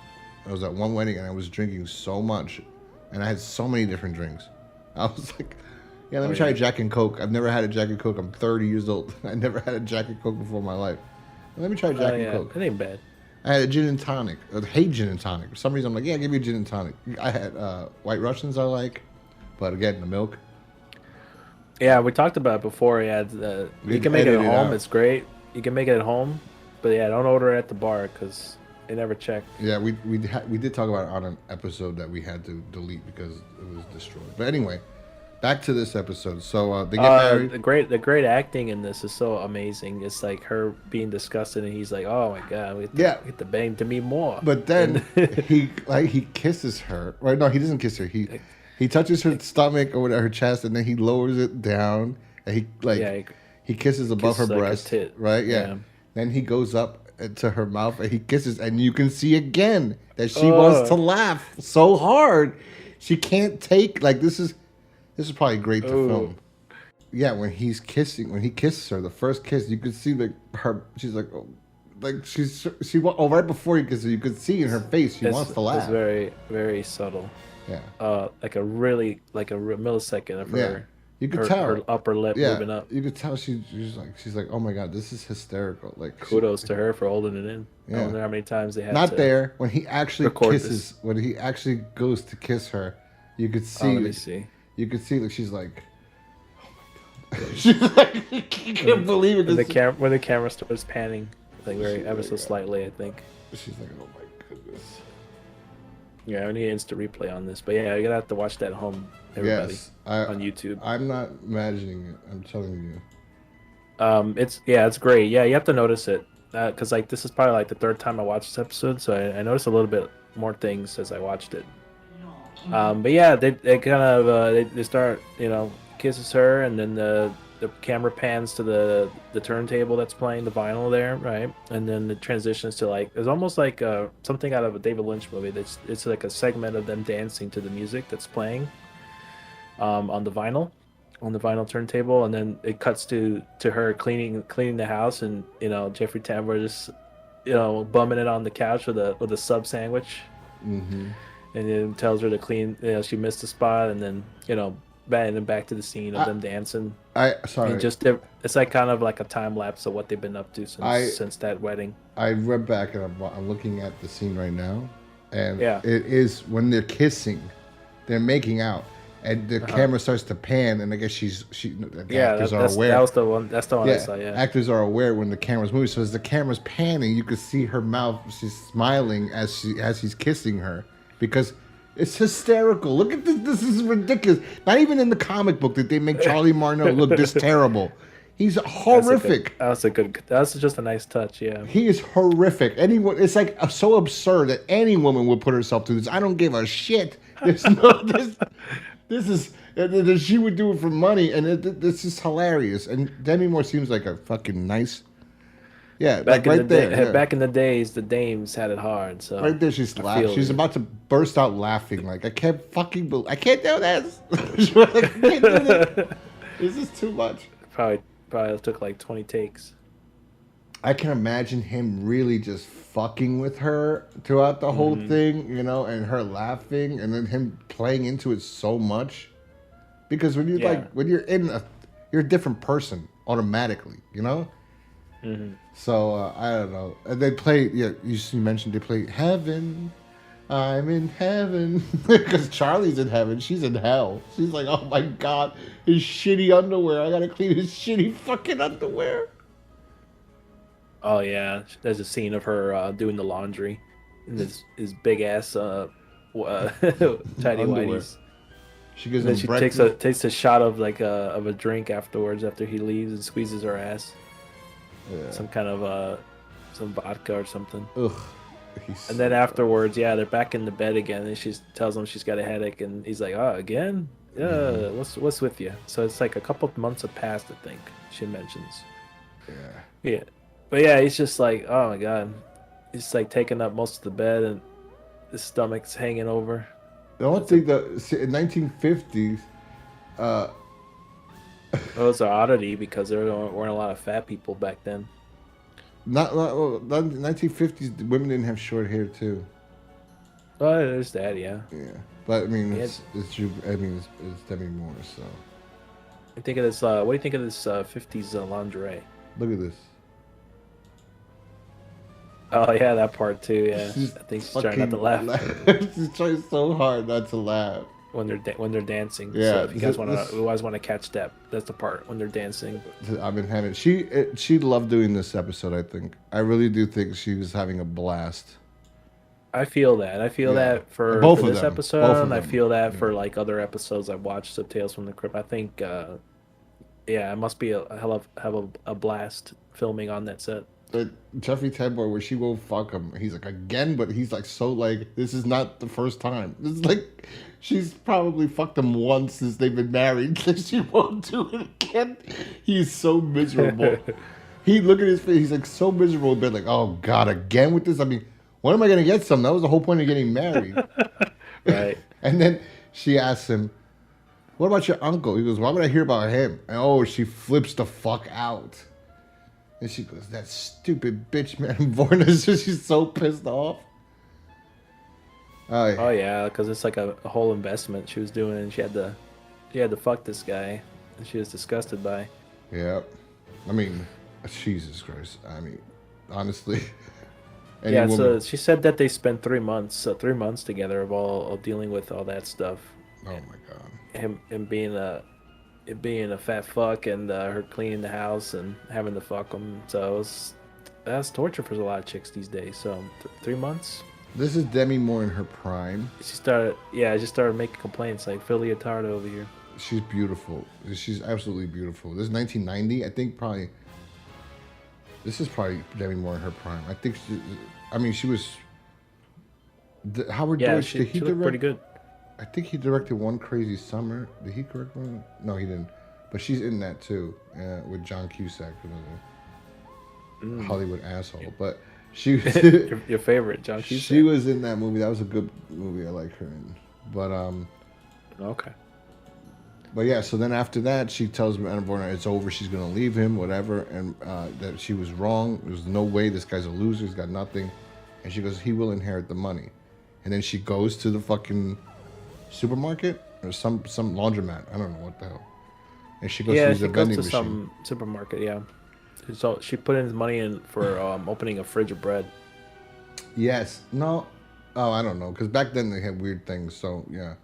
I was at one wedding and I was drinking so much, and I had so many different drinks. I was like, yeah, let me try a Jack and Coke. I've never had a Jack and Coke. I'm 30 years old. I never had a Jack and Coke before in my life. Let me try Jack and Coke. It ain't bad. I had a gin and tonic. I hate gin and tonic. For some reason, I'm like, yeah, give me a gin and tonic. I had White Russians I like, but again, the milk. Yeah, we talked about it before. Yeah, you can make it at home. It's great. You can make it at home, but yeah, don't order it at the bar because they never check. Yeah, we did talk about it on an episode that we had to delete because it was destroyed. But anyway, back to this episode. So they get married. The great acting in this is so amazing. It's like her being disgusted, and he's like, "Oh my god, we get to bang Demi more." But then he kisses her. Right? No, he doesn't kiss her. He touches her stomach or whatever, her chest, and then he lowers it down, and he kisses above her breast. Right? Yeah. Then he goes up to her mouth and he kisses, and you can see again that she wants to laugh so hard she can't take. Like this is probably great to film. Yeah, when he kisses her, the first kiss, you could see like her. She's like, right before you kiss her, you could see in her face she wants to laugh. It's very, very subtle. Yeah. Like a millisecond of her. You could tell her upper lip moving up. You could tell she's like, oh my god, this is hysterical. Like kudos to her for holding it in. Yeah. I wonder how many times they had. Not there when he actually kisses. This. When he actually goes to kiss her, you could see. Let me see. You could see like she's like, oh my god. She's like, I can't believe it. When the camera starts panning, like ever so slightly, I think. She's like, oh my goodness. Yeah, I need an instant replay on this, but yeah, you're gonna have to watch that at home, everybody, on YouTube. I'm not imagining it. I'm telling you. It's great. Yeah, you have to notice it, because like this is probably like the third time I watched this episode, so I noticed a little bit more things as I watched it. But yeah, they kind of they start, kisses her, and then the camera pans to the turntable that's playing the vinyl there, right? And then it transitions to like, it's almost like something out of a David Lynch movie. It's like a segment of them dancing to the music that's playing on the vinyl turntable, and then it cuts to her cleaning the house, and Jeffrey Tambor just bumming it on the couch with a sub sandwich, and then tells her to clean. She missed a spot, and then and then back to the scene of them dancing. It's like kind of like a time lapse of what they've been up to since that wedding. I read back and I'm looking at the scene right now, and it is when they're kissing, they're making out, and the camera starts to pan, and I guess actors are aware. That's the one I saw. Yeah, actors are aware when the camera's moving. So as the camera's panning, you can see her mouth. She's smiling as he's kissing her because. It's hysterical. Look at this. This is ridiculous. Not even in the comic book did they make Charlie Marno look this terrible. He's horrific. That's just a nice touch. Yeah. He is horrific. It's like so absurd that any woman would put herself through this. I don't give a shit. This is she would do it for money, and this is hilarious. And Demi Moore seems like a fucking nice Yeah, like right there. Yeah. Back in the days, the dames had it hard. So Right there, she's laughing. She's about to burst out laughing. Like, I can't fucking believe, I can't do this. She's like, I can't do this. This is too much. Probably took like 20 takes. I can imagine him really just fucking with her throughout the whole thing, you know, and her laughing, and then him playing into it so much. Because when you you're you're a different person automatically, you know. So I don't know. And they play. Yeah, you mentioned they play Heaven. I'm in heaven because Charlie's in heaven. She's in hell. She's like, oh my god, his shitty underwear. I gotta clean his shitty fucking underwear. Oh yeah, there's a scene of her doing the laundry in his big ass tidy whities. She goes. And then she takes a shot of of a drink afterwards after he leaves and squeezes her ass. Yeah. Some kind of some vodka or something. Ugh. And then afterwards, they're back in the bed again, and she tells him she's got a headache, and he's like, "Oh, again? Yeah, what's with you?" So it's like a couple of months have passed, I think. She mentions. Yeah. But yeah, he's just like, oh my god, he's like taking up most of the bed, and his stomach's hanging over. The only thing that in 1950s, those are oddity because there weren't a lot of fat people back then. Not 1950s. Women didn't have short hair too. Oh, there's that, yeah. Yeah, but I mean, it's Demi Moore. So, I think of this. What do you think of this 50s lingerie? Look at this. Oh yeah, that part too. Yeah, I think she's trying not to laugh. She's trying so hard not to laugh when they're dancing. Yeah, so if you guys want to catch that's the part when they're dancing. I'm in heaven. She loved doing this episode. I think. I really do think she was having a blast. I feel that. I feel that for this episode, and I feel that for like other episodes I've watched of Tales from the Crypt. I think, it must be a hell of a blast filming on that set. Jeffrey Tambor, where she won't fuck him. He's like, again, but he's like, so like, this is not the first time. This is like, she's probably fucked him once since they've been married. She won't do it again. He's so miserable. Look at his face. He's like so miserable. But like, oh God, again with this? I mean, when am I going to get some? That was the whole point of getting married. Right. And then she asks him, what about your uncle? He goes, why would I hear about him? And she flips the fuck out. And she goes, that stupid bitch, man. Vorna, she's so pissed off. Oh yeah, because it's like a whole investment she was doing, and she had to fuck this guy, and she was disgusted by. Yeah, I mean, Jesus Christ. I mean, honestly. So she said that they spent 3 months together of all dealing with all that stuff. Oh my God. Him being a fat fuck, and her cleaning the house and having to fuck him. So that's torture for a lot of chicks these days. So 3 months. This is Demi Moore in her prime. She started making complaints like Phil Leotardo over here. She's beautiful. She's absolutely beautiful. This is 1990. I think probably. This is probably Demi Moore in her prime. I think she was. Howard Deutch. Did he direct? Pretty good. I think he directed One Crazy Summer. Did he direct one? No, he didn't. But she's in that too, with John Cusack, another Hollywood asshole. But she was your favorite, John Cusack. She was in that movie. That was a good movie. I like her in. But okay. But yeah, so then after that, she tells Vorna it's over. She's gonna leave him, whatever, and that she was wrong. There's no way. This guy's a loser. He's got nothing. And she goes, he will inherit the money. And then she goes to the fucking supermarket or some laundromat. I don't know what the hell. And she goes to the vending machine. Some supermarket. Yeah. So she put in his money in for opening a fridge of bread. Yes. No. Oh, I don't know. Because back then they had weird things. So yeah,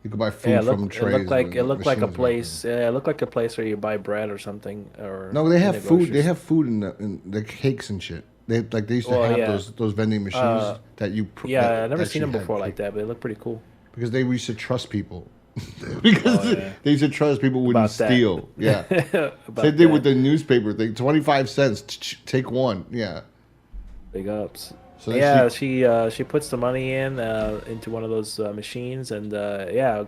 you could buy food from trays. It looked like a place. Yeah, it looked like a place where you buy bread or something. Or no, they have food. They have food in the cakes and shit. They used to have those vending machines that you. Yeah, I've never seen them before like that, but they look pretty cool. Because they used to trust people. Because they used to trust people wouldn't steal. Yeah. Same thing with the newspaper thing. 25 cents. Take one. Yeah. Big ups. So she puts the money into one of those machines, and a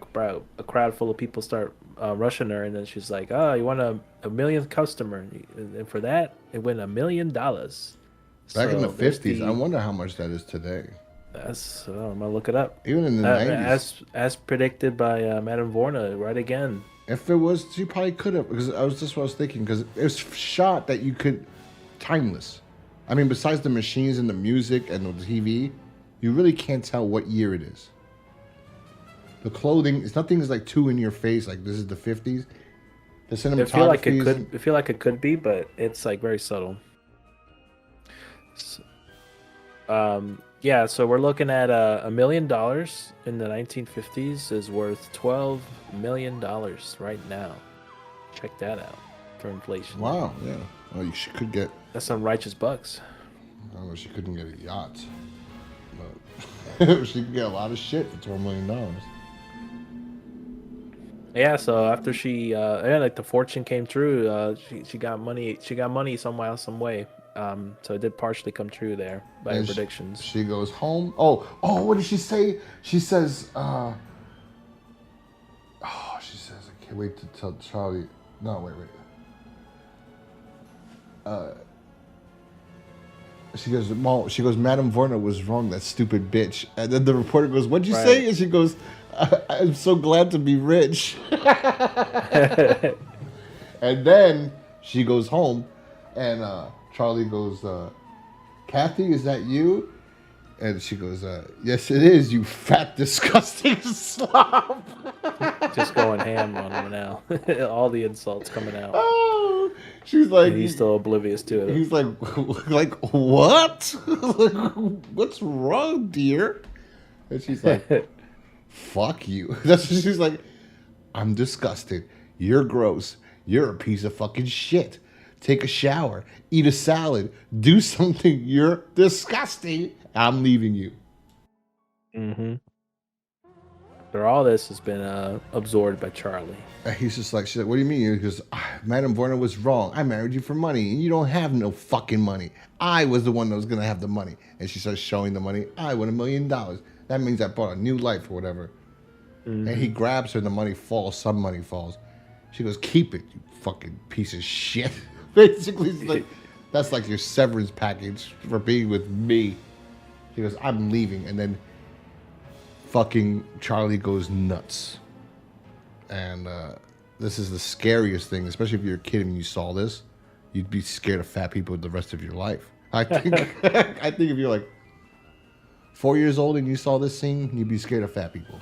crowd full of people start rushing her, and then she's like, "Oh, you want a millionth customer, and for that, it win $1 million." Back in the So there's 50s, I wonder how much that is today. that's I'm gonna look it up. Even in the 90s. As predicted by Madame Vorna, right again. If it was, she probably could have, because I was just what I was thinking, because it was shot that you could, timeless. I mean, besides the machines and the music and the TV, you really can't tell what year it is. The clothing, it's nothing is like too in your face, like this is the 50s. The cinematography I feel like it could be, but it's like very subtle. Yeah, so we're looking at $1 million in the 1950s is worth $12 million right now. Check that out for inflation. Wow, yeah. Well, she could get. That's some righteous bucks. I don't know. She couldn't get a yacht, but she could get a lot of shit for $12 million. Yeah, so after she, like the fortune came true. She got money. She got money somehow, some way. So it did partially come true there by her predictions. She goes home. Oh, what did she say? She says, she says, I can't wait to tell Charlie. No, wait. She goes, Madame Vorna was wrong, that stupid bitch. And then the reporter goes, what'd you say? And she goes, I'm so glad to be rich. And then she goes home, and Charlie goes, Cathy, is that you? And she goes, yes, it is, you fat, disgusting slob. Just going ham on him now. All the insults coming out. Oh, she's like... And he's still oblivious to it. He's like what? Like, what's wrong, dear? And she's like, fuck you. That's what she's like, I'm disgusted. You're gross. You're a piece of fucking shit. Take a shower. Eat a salad. Do something. You're disgusting. I'm leaving you. Mm-hmm. But all this has been absorbed by Charlie. He's just like, she's like, what do you mean? He goes, Madame Vorna was wrong. I married you for money, and you don't have no fucking money. I was the one that was going to have the money. And she starts showing the money. I won $1 million. That means I bought a new life or whatever. Mm-hmm. And he grabs her, and the money falls. Some money falls. She goes, keep it, you fucking piece of shit. Basically, it's like, that's like your severance package for being with me. She goes, I'm leaving. And then fucking Charlie goes nuts. And this is the scariest thing, especially if you're a kid and you saw this. You'd be scared of fat people the rest of your life. I think I think if you're like 4 years old and you saw this scene, you'd be scared of fat people.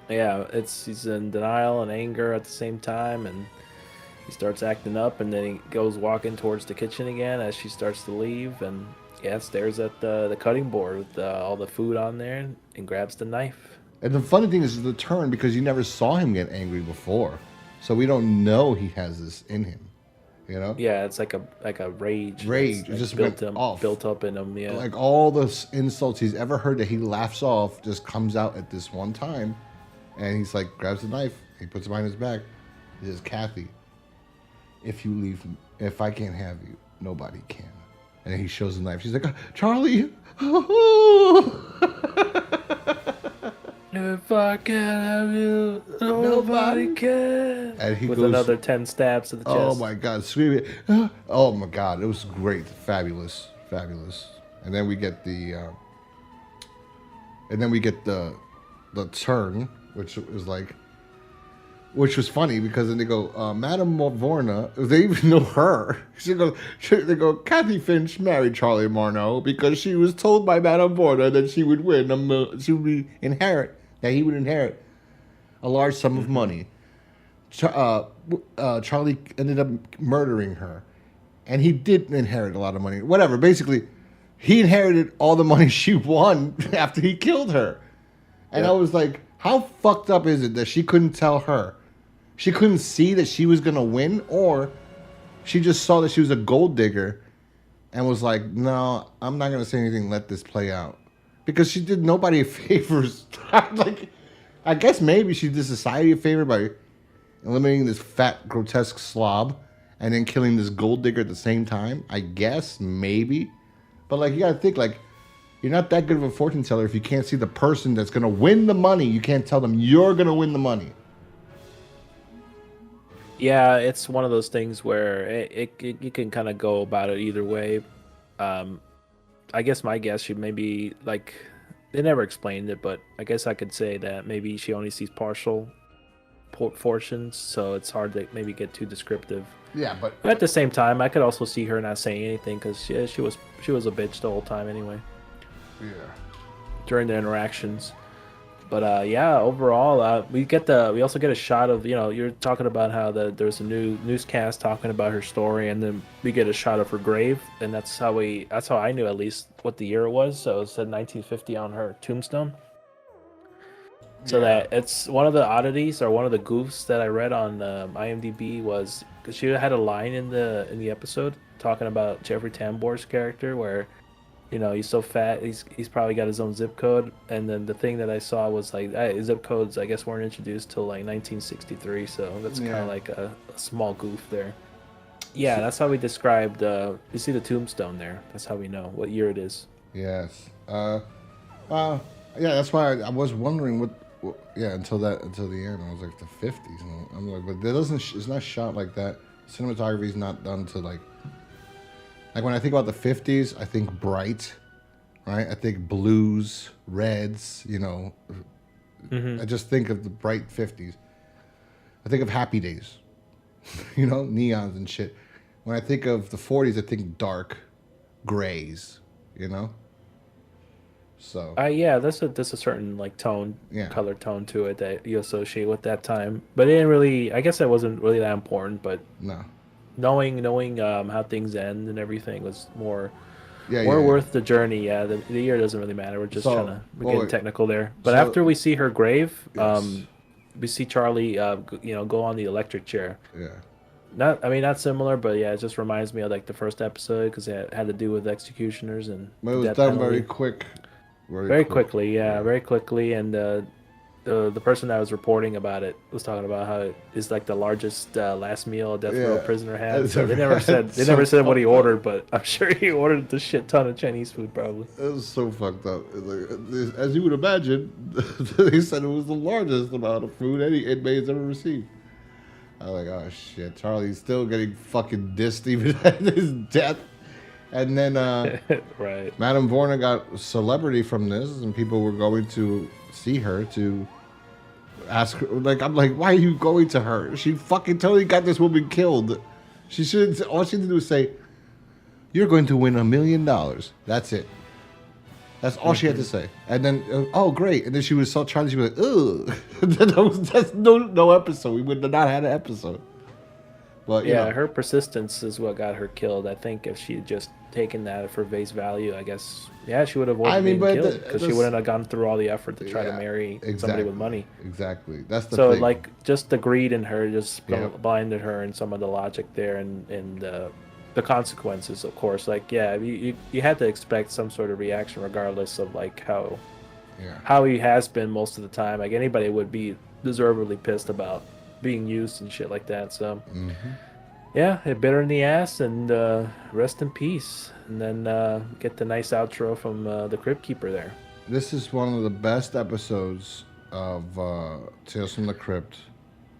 Yeah, he's in denial and anger at the same time, and he starts acting up, and then he goes walking towards the kitchen again as she starts to leave, and stares at the cutting board with all the food on there, and grabs the knife. And the funny thing is the turn, because you never saw him get angry before, so we don't know he has this in him. You know? Yeah, it's like a rage. Rage. It just built up in him. Yeah. Like all the insults he's ever heard that he laughs off just comes out at this one time, and he's like grabs the knife, he puts it behind his back. He says, Cathy, if you leave, if I can't have you, nobody can. And then he shows the knife. She's like, Charlie. If I can't have you, nobody can. And he with goes, another 10 stabs to the chest. Oh my God, screaming. Oh my God, it was great. Fabulous. And then we get the turn, which was funny, because then they go, Madame Vorna, they even know her. They go, Cathy Finch married Charlie Marno because she was told by Madame Vorna that he would inherit a large sum of money. Charlie ended up murdering her, and he did inherit a lot of money. Whatever, basically, he inherited all the money she won after he killed her. And I was like, how fucked up is it that she couldn't tell her? She couldn't see that she was going to win, or she just saw that she was a gold digger and was like, no, I'm not going to say anything, let this play out. Because she did nobody a favor. Like, I guess maybe she did society a favor by eliminating this fat, grotesque slob and then killing this gold digger at the same time. I guess, maybe. But, like, you got to think, like, you're not that good of a fortune teller if you can't see the person that's going to win the money. You can't tell them you're going to win the money. Yeah, it's one of those things where you can kind of go about it either way. Um, I guess my guess should maybe like they never explained it, but I guess I could say that maybe she only sees partial fortunes, so it's hard to maybe get too descriptive. Yeah, but But at the same time, I could also see her not saying anything because she was a bitch the whole time anyway yeah. during the interactions. But yeah, overall, we also get a shot of you're talking about how there's a new newscast talking about her story, and then we get a shot of her grave, and that's how I knew at least what the year it was. So it said 1950 on her tombstone. So Yeah. that it's one of the oddities or one of the goofs that I read on IMDb was because she had a line in the episode talking about Jeffrey Tambor's character where he's so fat he's probably got his own zip code, and then the thing that I saw was like zip codes I guess weren't introduced till like 1963, so that's kind of like a small goof there. Yeah, that's how we described. You see the tombstone there. That's how we know what year it is. Yes. Yeah. That's why I was wondering what. Yeah, until the end, I was like the 50s. And I'm like, but it doesn't. It's not shot like that. Cinematography is not done to like when I think about the 50s, I think bright, right? I think blues, reds. I just think of the bright 50s. I think of Happy Days, neons and shit. When I think of the 40s, I think dark grays, So Yeah, that's a certain like tone, Yeah. color tone to it that you associate with that time. But it didn't really. I guess that wasn't really that important. But no, knowing how things end and everything was more yeah, more yeah. worth the journey. Yeah, the year doesn't really matter. We're just So, we're getting technical there. But so- after we see her grave, Yes. we see Charlie, go on the electric chair. Yeah, Not similar, but yeah, it just reminds me of like the first episode because it had to do with executioners and but it was death done penalty. very quick, Very quickly, very quickly, and the person that was reporting about it was talking about how it is like the largest last meal a death row Yeah. prisoner had. It's So they never said so what he fucked up. ordered, but I'm sure he ordered the shit ton of Chinese food probably. It was so fucked up. It's like, as you would imagine, they said it was the largest amount of food any inmate's ever received. I was like, oh shit, Charlie's still getting fucking dissed even at his death. And then Right. Madame Vorna got celebrity from this, and people were going to see her to ask her. Like, I'm like, why are you going to her? She fucking totally got this woman killed. She should. All she had to do was say, "You're going to win $1 million." That's it. That's all she had to say. And then, oh great! And then she was so Charlie. She was like, ugh. That's no episode. We would have not had an episode. But Yeah, her persistence is what got her killed. I think if she had just taken that for face value, I guess, yeah, she would have avoided being killed because she wouldn't have gone through all the effort to try to marry somebody with money. Exactly. That's the So thing. like just the greed in her just Yeah. blinded her, and some of the logic there, and the consequences, of course. Like yeah, you had to expect some sort of reaction regardless of like how he has been most of the time. Like anybody would be deservedly pissed about being used and shit like that. So yeah, it bit her in the ass, and rest in peace. And then get the nice outro from the Crypt Keeper there. This is one of the best episodes of Tales from the Crypt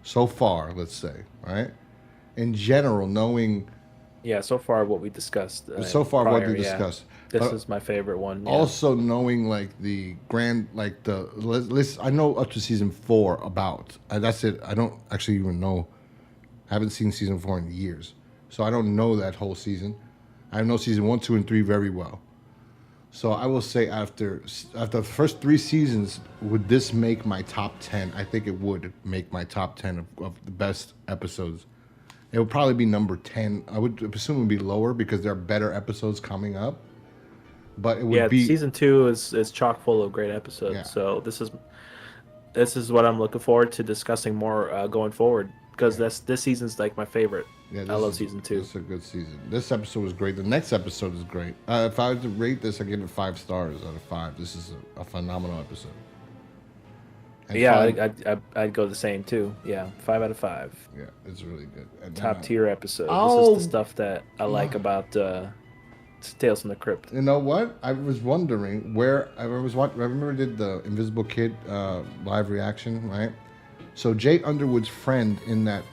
so far, let's say, right? In general, knowing Yeah, so far what we discussed. discussed. This But is my favorite one. Yeah. Also knowing like the grand, like the list. I know up to season 4 about. That's it. I don't actually even know. I haven't seen season 4 in years, so I don't know that whole season. I know season 1, 2, and 3 very well. So I will say after the first 3 seasons, would this make my top 10? I think it would make my top 10 of the best episodes. It would probably be number 10. I would assume it would be lower because there are better episodes coming up. But it would be season 2 is chock full of great episodes. Yeah. So this is what I'm looking forward to discussing more going forward, because this season's like my favorite. Yeah, I love season 2. It's a good season. This episode was great. The next episode is great. If I was to rate this, I give it 5 stars out of 5. This is a phenomenal episode. And Yeah, I'd go the same too. Yeah, 5 out of 5. yeah, it's really good. And Top tier episode. Oh. This is the stuff that I like about Tales from the Crypt. You know what? I was wondering where I remember I did the Invisible Kid live reaction, right? So Jay Underwood's friend in that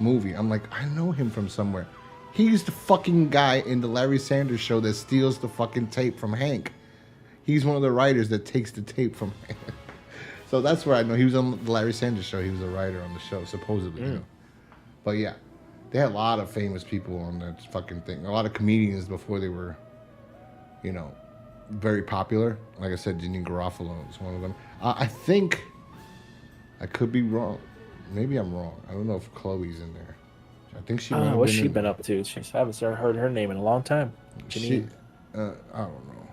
movie. I'm like, I know him from somewhere. He's the fucking guy in the Larry Sanders Show that steals the fucking tape from Hank. He's one of the writers that takes the tape from Hank. So that's where I know he was on the Larry Sanders Show. He was a writer on the show, supposedly. You know. But yeah, they had a lot of famous people on that fucking thing. A lot of comedians before they were, you know, very popular. Like I said, Janine Garofalo is one of them. I think I could be wrong. Maybe I'm wrong. I don't know if Chloe's in there. I think she. What's she been up to? I haven't heard her name in a long time. Janine. I don't know.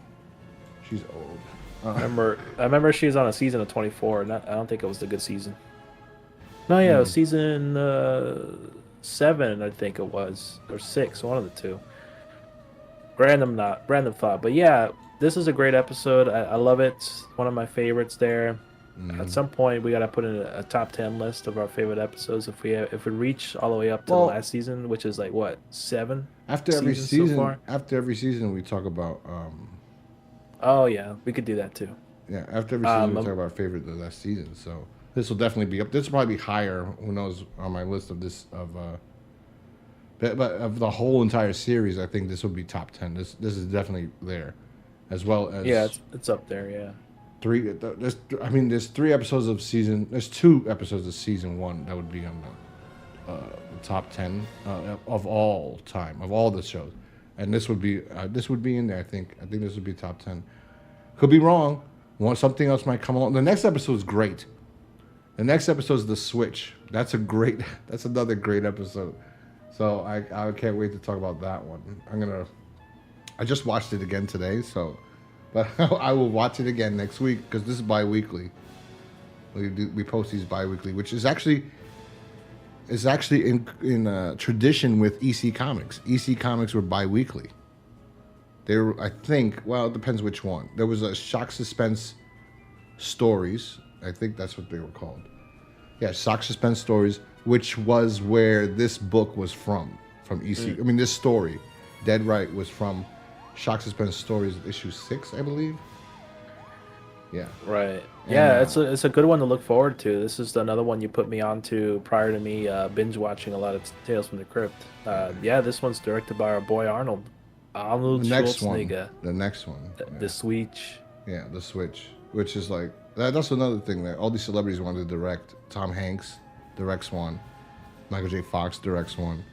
She's old. I remember she was on a season of 24. I don't think it was the good season. No, yeah, it was season 7, I think it was, or 6, one of the two. Random thought, but yeah, this is a great episode. I love it. One of my favorites there. At some point, we gotta put in a top 10 list of our favorite episodes. If we reach all the way up to the last season, which is like what 7 after every season. So far? After every season, we talk about. Oh yeah, we could do that too. Yeah, after every season, we talk about our favorite the last season. So this will definitely be up. This will probably be higher. Who knows on my list of this but of the whole entire series, I think this will be top 10. This is definitely there, as well as it's up there. Yeah. There's 3 episodes of season. There's 2 episodes of season 1 that would be on the top 10 of all time of all the shows, and this would be in there. I think this would be top 10. Could be wrong. Something else might come along. The next episode is great. The next episode is The Switch. That's another great episode. So I can't wait to talk about that one. I just watched it again today, but I will watch it again next week because this is bi-weekly. We post these bi-weekly, which is actually in tradition with EC Comics. EC Comics were bi-weekly. They were, I think, well, it depends which one. There was a Shock Suspense Stories. I think that's what they were called. Yeah, Shock Suspense Stories, which was where this book was from EC. I mean, this story, Dead Right, was from Shock Suspense Stories, issue 6, I believe. Yeah. Right. Yeah, it's a good one to look forward to. This is another one you put me onto prior to me binge watching a lot of Tales from the Crypt. Yeah, this one's directed by our boy Arnold Schwarzenegger. The next one. The Switch. Yeah, The Switch, which is like that's another thing that all these celebrities wanted to direct. Tom Hanks directs one. Michael J. Fox directs one.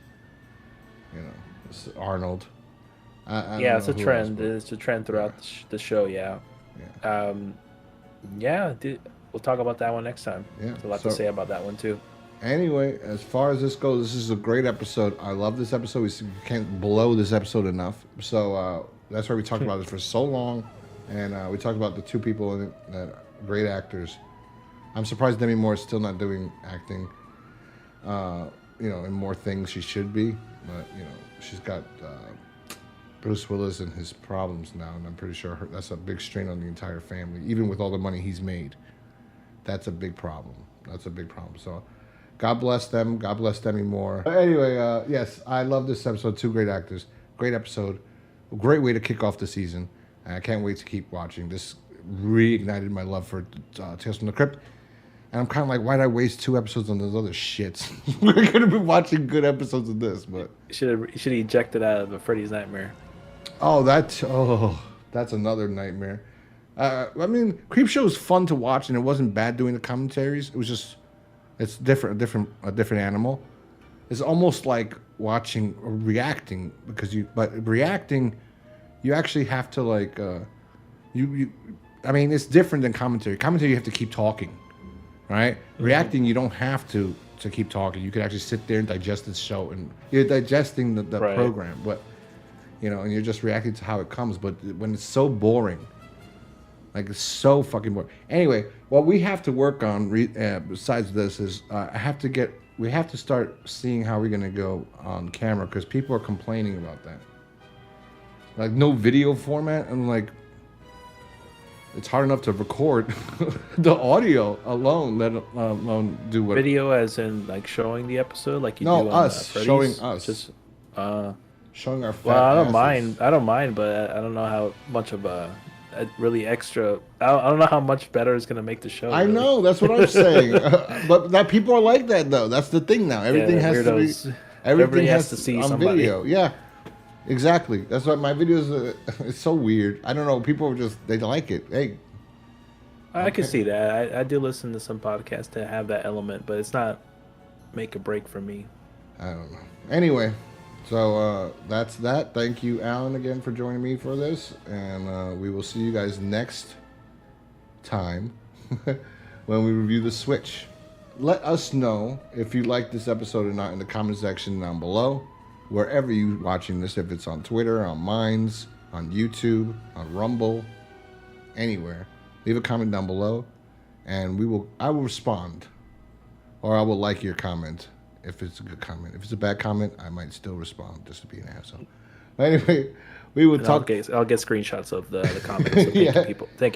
You know, it's Arnold. Yeah, it's a trend. It's a trend throughout the show. Yeah. We'll talk about that one next time. Yeah, there's a lot to say about that one too. Anyway, as far as this goes, this is a great episode. I love this episode. We can't blow this episode enough. So that's why we talked about it for so long, and we talked about the 2 people in it that are great actors. I'm surprised Demi Moore is still not doing acting. In more things she should be, but she's got Bruce Willis and his problems now, and I'm pretty sure that's a big strain on the entire family. Even with all the money he's made, that's a big problem. So, God bless them. God bless Demi Moore. But anyway, yes, I love this episode. 2 great actors. Great episode. A great way to kick off the season. And I can't wait to keep watching. This reignited my love for Tales from the Crypt. And I'm kind of like, why did I waste 2 episodes on those other shits? We're going to be watching good episodes of this, but... You should have ejected out of a Freddy's Nightmare. That's another nightmare. I mean, Creep Show was fun to watch, and it wasn't bad doing the commentaries. It was just... It's different, a different animal. It's almost like watching or reacting, but reacting, you actually have to like, I mean, it's different than commentary. Commentary, you have to keep talking, right? Mm-hmm. Reacting, you don't have to keep talking. You can actually sit there and digest this show, and you're digesting the right. program, but and you're just reacting to how it comes. But when it's so boring, like it's so fucking boring. Anyway, what we have to work on besides this is we have to start seeing how we're gonna go on camera because people are complaining about that. Like no video format, and like it's hard enough to record the audio alone, let alone do what video as in like showing the episode, like you do on us showing us just showing our. Fat well, I don't asses. mind. I don't mind, but I don't know how much of a really extra. I don't know how much better it's gonna make the show. I really. know, that's what I'm saying. But that people are like that though. That's the thing now. Everything Yeah, has to be. weirdos. Everything Everybody has has to to see on somebody. video. Yeah, exactly. That's why my videos. It's so weird. I don't know. People are just they like it. Hey, I can okay. see that. I do listen to some podcasts that have that element, but it's not make a break for me. I don't know. Anyway, so that's that. Thank you, Alan, again for joining me for this, and we will see you guys next time when we review the Switch. Let us know if you like this episode or not in the comment section down below, wherever you're watching this. If it's on Twitter, on Minds, on YouTube, on Rumble, anywhere, leave a comment down below, and I will respond, or I will like your comment. If it's a good comment. If it's a bad comment, I might still respond just to be an asshole. But anyway, we will And talk. I'll get screenshots of the comments. So thank you, Yeah. people. Thank you.